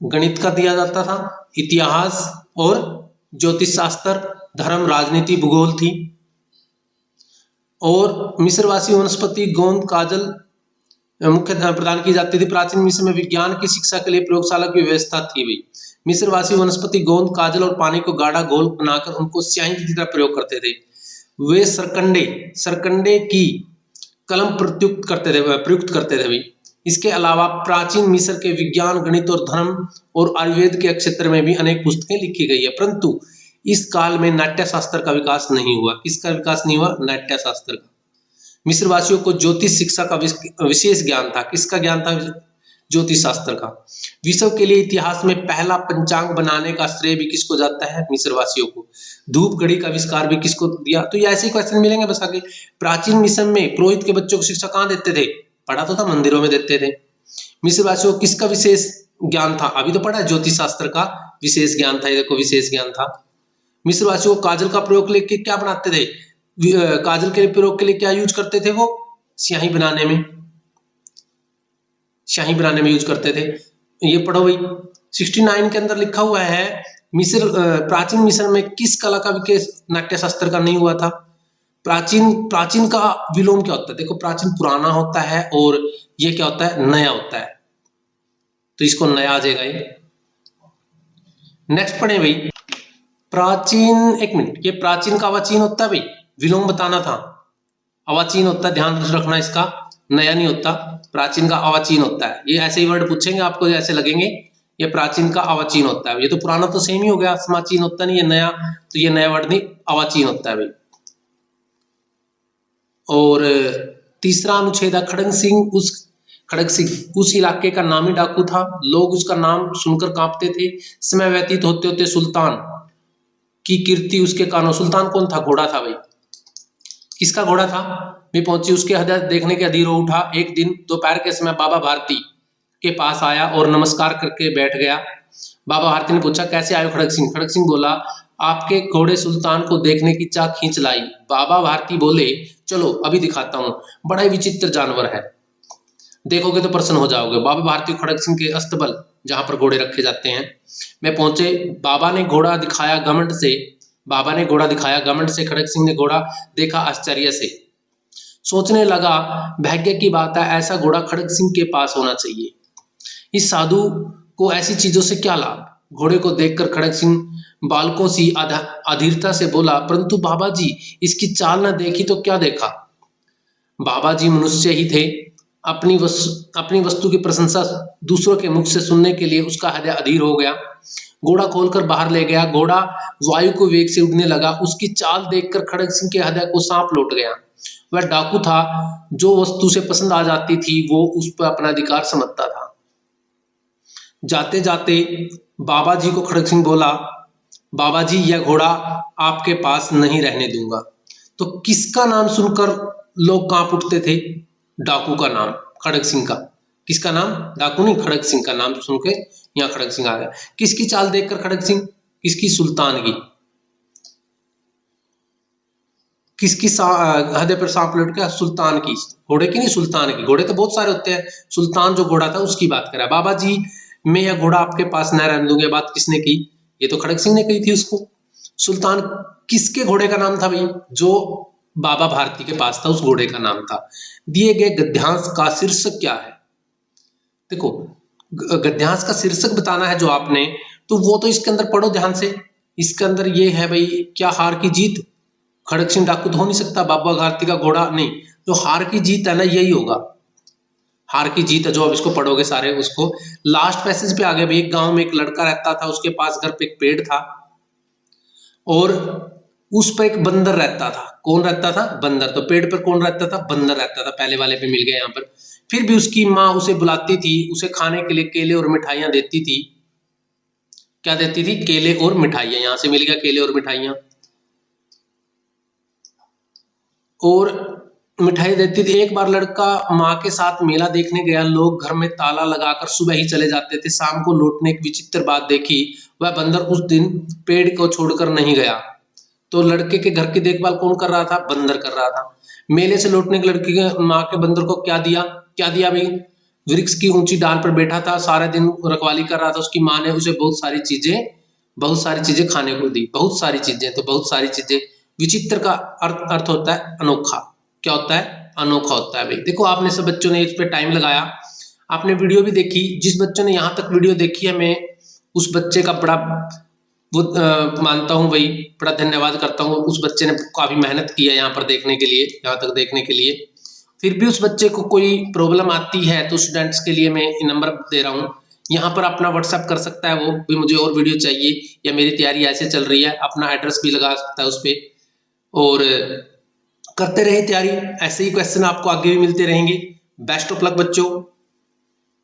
गणित का दिया जाता था, इतिहास और ज्योतिष शास्त्र, धर्म, राजनीति, भूगोल थी। और मिस्रवासी वनस्पति, गोंद, काजल मुख्य प्रदान की जाती थी। प्राचीन मिस्र में विज्ञान की शिक्षा के लिए प्रयोगशाला की व्यवस्था थी भाई। मिस्रवासी वनस्पति, गोंद, काजल और पानी को गाढ़ा घोल बनाकर उनको स्याही की तरह प्रयोग करते थे। वे सरकंडे की कलम प्रयुक्त करते थे भाई। इसके अलावा प्राचीन मिस्र के विज्ञान, गणित और धर्म और आयुर्वेद के क्षेत्र में भी अनेक पुस्तकें लिखी गई है, परंतु इस काल में नाट्य शास्त्र का विकास नहीं हुआ। किसका विकास नहीं हुआ? नाट्य शास्त्र का। मिस्रवासियों को ज्योतिष शिक्षा का विशेष ज्ञान था। किसका ज्ञान था? ज्योतिष शास्त्र का। विश्व के लिए इतिहास में पहला पंचांग बनाने का श्रेय भी किसको जाता है? मिस्रवासियों को। धूप घड़ी का आविष्कार भी किसको दिया? तो ये ऐसे क्वेश्चन मिलेंगे बस आगे। प्राचीन मिस्र में पुरोहित के बच्चों को शिक्षा कहाँ देते थे? पढ़ा तो था, मंदिरों में देते थे। मिस्रवासियों को किसका विशेष ज्ञान था? अभी तो पढ़ा है, ज्योतिष शास्त्र का विशेष ज्ञान था। ये देखो विशेष ज्ञान था। मिस्रवासियों को काजल का प्रयोग लेके क्या बनाते थे? काजल के प्रयोग के लिए क्या यूज करते थे? वो स्याही बनाने में यूज करते थे। ये पढ़ो भाई। 69 के अंदर लिखा हुआ है प्राचीन मिस्र में किस कला का विकास नाट्य शास्त्र का नहीं हुआ था? प्राचीन का विलोम क्या होता है? देखो प्राचीन पुराना होता है और ये क्या होता है? नया होता है, तो इसको नया आ जाएगा ये। नेक्स्ट पढ़े भाई। प्राचीन, एक मिनट, ये प्राचीन का अवाचीन होता है भाई, विलोम बताना था। अवाचीन होता है, ध्यान रखना इसका, नया नहीं होता। प्राचीन का अवाचीन होता है। ये ऐसे ही वर्ड पूछेंगे आपको, ऐसे लगेंगे। ये प्राचीन का अवाचीन होता है। ये तो पुराना तो सेम ही हो गया, समाचीन होता नहीं, ये नया, तो ये नया वर्ड नहीं, अवाचीन होता है भाई। और तीसरा अनुच्छेद है खड़ग सिंह उस इलाके का नामी डाकू था। लोग उसका नाम सुनकर कांपते थे। समय व्यतीत होते होते सुल्तान की कीर्ति उसके कानों। सुल्तान कौन था? घोड़ा था भाई। किसका घोड़ा था? मैं पहुंची, उसके हृदय देखने के अधीर हो उठा। एक दिन दोपहर के समय बाबा भारती के पास आया और नमस्कार करके बैठ गया। बाबा भारती ने पूछा, कैसे आयो खड़ग सिंह? खड़ग सिंह बोला, आपके घोड़े सुल्तान को देखने की चाह खींच लाई। बाबा भारती बोले, चलो अभी दिखाता हूँ, बड़ा ही विचित्र जानवर है, देखोगे तो प्रसन्न हो जाओगे। बाबा भारती खड़ग सिंह के अस्तबल, जहां पर घोड़े रखे जाते हैं, में पहुंचे। बाबा ने घोड़ा दिखाया घमंड से। खड़ग सिंह ने घोड़ा देखा आश्चर्य से। सोचने लगा, भाग्य की बात है, ऐसा घोड़ा खड़ग सिंह के पास होना चाहिए। इस साधु को ऐसी चीजों से क्या लाभ? घोड़े को देखकर खड़ग सिंह बालकों सी अधीरता से बोला, परंतु बाबा जी, इसकी चाल न देखी तो क्या देखा? बाबा जी मनुष्य ही थे। अपनी वस्तु की प्रशंसा दूसरों के मुख से सुनने के लिए उसका हृदय अधीर हो गया। घोड़ा खोलकर बाहर ले गया। घोड़ा वायु को वेग से उड़ने लगा। उसकी चाल देखकर खड़ग सिंह के हृदय को सांप लौट गया। वह डाकू था, जो वस्तु से पसंद आ जाती थी वो उस पर अपना अधिकार समझता था। जाते जाते बाबा जी को खड़ग सिंह बोला, बाबा जी, यह घोड़ा आपके पास नहीं रहने दूंगा। तो किसका नाम सुनकर लोग कांप उठते थे? डाकू का नाम, खड़ग सिंह का। किसका नाम? डाकू नहीं, खड़ग सिंह का नाम सुन के यहाँ खड़ग सिंह आ गया। किसकी चाल देखकर खड़ग सिंह? किसकी? सुल्तान की। किसकी हृदय पर सांप लौट गया? सुल्तान की। घोड़े की नहीं, सुल्तान की। घोड़े तो बहुत सारे होते हैं, सुल्तान जो घोड़ा था उसकी बात करा। बाबा जी, मैं यह घोड़ा आपके पास न रहने दूंगा। बात किसने की? ये तो खड़ग सिंह ने कही थी उसको। सुल्तान किसके घोड़े का नाम था भाई? जो बाबा भारती के पास था, उस घोड़े का नाम था। दिए गए गद्यांश का शीर्षक क्या है? देखो, गद्यांश का शीर्षक बताना है जो आपने, तो वो तो इसके अंदर पढ़ो ध्यान से। इसके अंदर ये है भाई, क्या हार की जीत, खड़क सिंह डाकू तो हो नहीं सकता, बाबा घाटी का घोड़ा नहीं। तो हार की जीत है ना, यही होगा, हार की जीत है। जो अब इसको पढ़ोगे सारे उसको। लास्ट पैसेज पे आ गया भाई। एक गांव में एक लड़का रहता था, उसके पास घर पे एक पेड़ था और उस पर एक बंदर रहता था। कौन रहता था? बंदर। तो पेड़ पर कौन रहता था? बंदर रहता था। पहले वाले पे मिल गया यहाँ पर। फिर भी उसकी माँ उसे बुलाती थी, उसे खाने के लिए केले और मिठाइयां देती थी। क्या देती थी? केले और मिठाइयां। यहां से मिल गया केले और मिठाइयां। और मिठाई देती थी। एक बार लड़का माँ के साथ मेला देखने गया। लोग घर में ताला लगाकर सुबह ही चले जाते थे। शाम को लौटने एक विचित्र बात देखी, वह बंदर उस दिन पेड़ को छोड़कर नहीं गया। तो लड़के के घर की देखभाल कौन कर रहा था? बंदर कर रहा था। मेले से लौटने के लड़के के माँ के बंदर को क्या दिया? क्या दिया भाई? वृक्ष की ऊंची डाल पर बैठा था, सारा दिन रखवाली कर रहा था। उसकी माँ ने उसे बहुत सारी चीजें खाने को दी। बहुत सारी चीजें, तो बहुत सारी चीजें। विचित्र का अर्थ होता है अनोखा। क्या होता है? अनोखा होता है भाई। देखो आपने सब बच्चों ने इस पे टाइम लगाया, आपने वीडियो भी देखी। जिस बच्चों ने यहाँ तक वीडियो देखी है, मैं उस बच्चे का बड़ा वो मानता हूँ भाई, बड़ा धन्यवाद करता हूँ। उस बच्चे ने काफी मेहनत की है यहाँ पर देखने के लिए, यहाँ तक देखने के लिए। फिर भी उस बच्चे को कोई प्रॉब्लम आती है तो स्टूडेंट्स के लिए मैं नंबर दे रहा हूँ, यहाँ पर अपना व्हाट्सएप कर सकता है वो भी, मुझे और वीडियो चाहिए या मेरी तैयारी ऐसे चल रही है, अपना एड्रेस भी लगा सकता है उस पर। और करते रहे तैयारी, ऐसे ही क्वेश्चन आपको आगे भी मिलते रहेंगे। बेस्ट ऑफ लक बच्चों।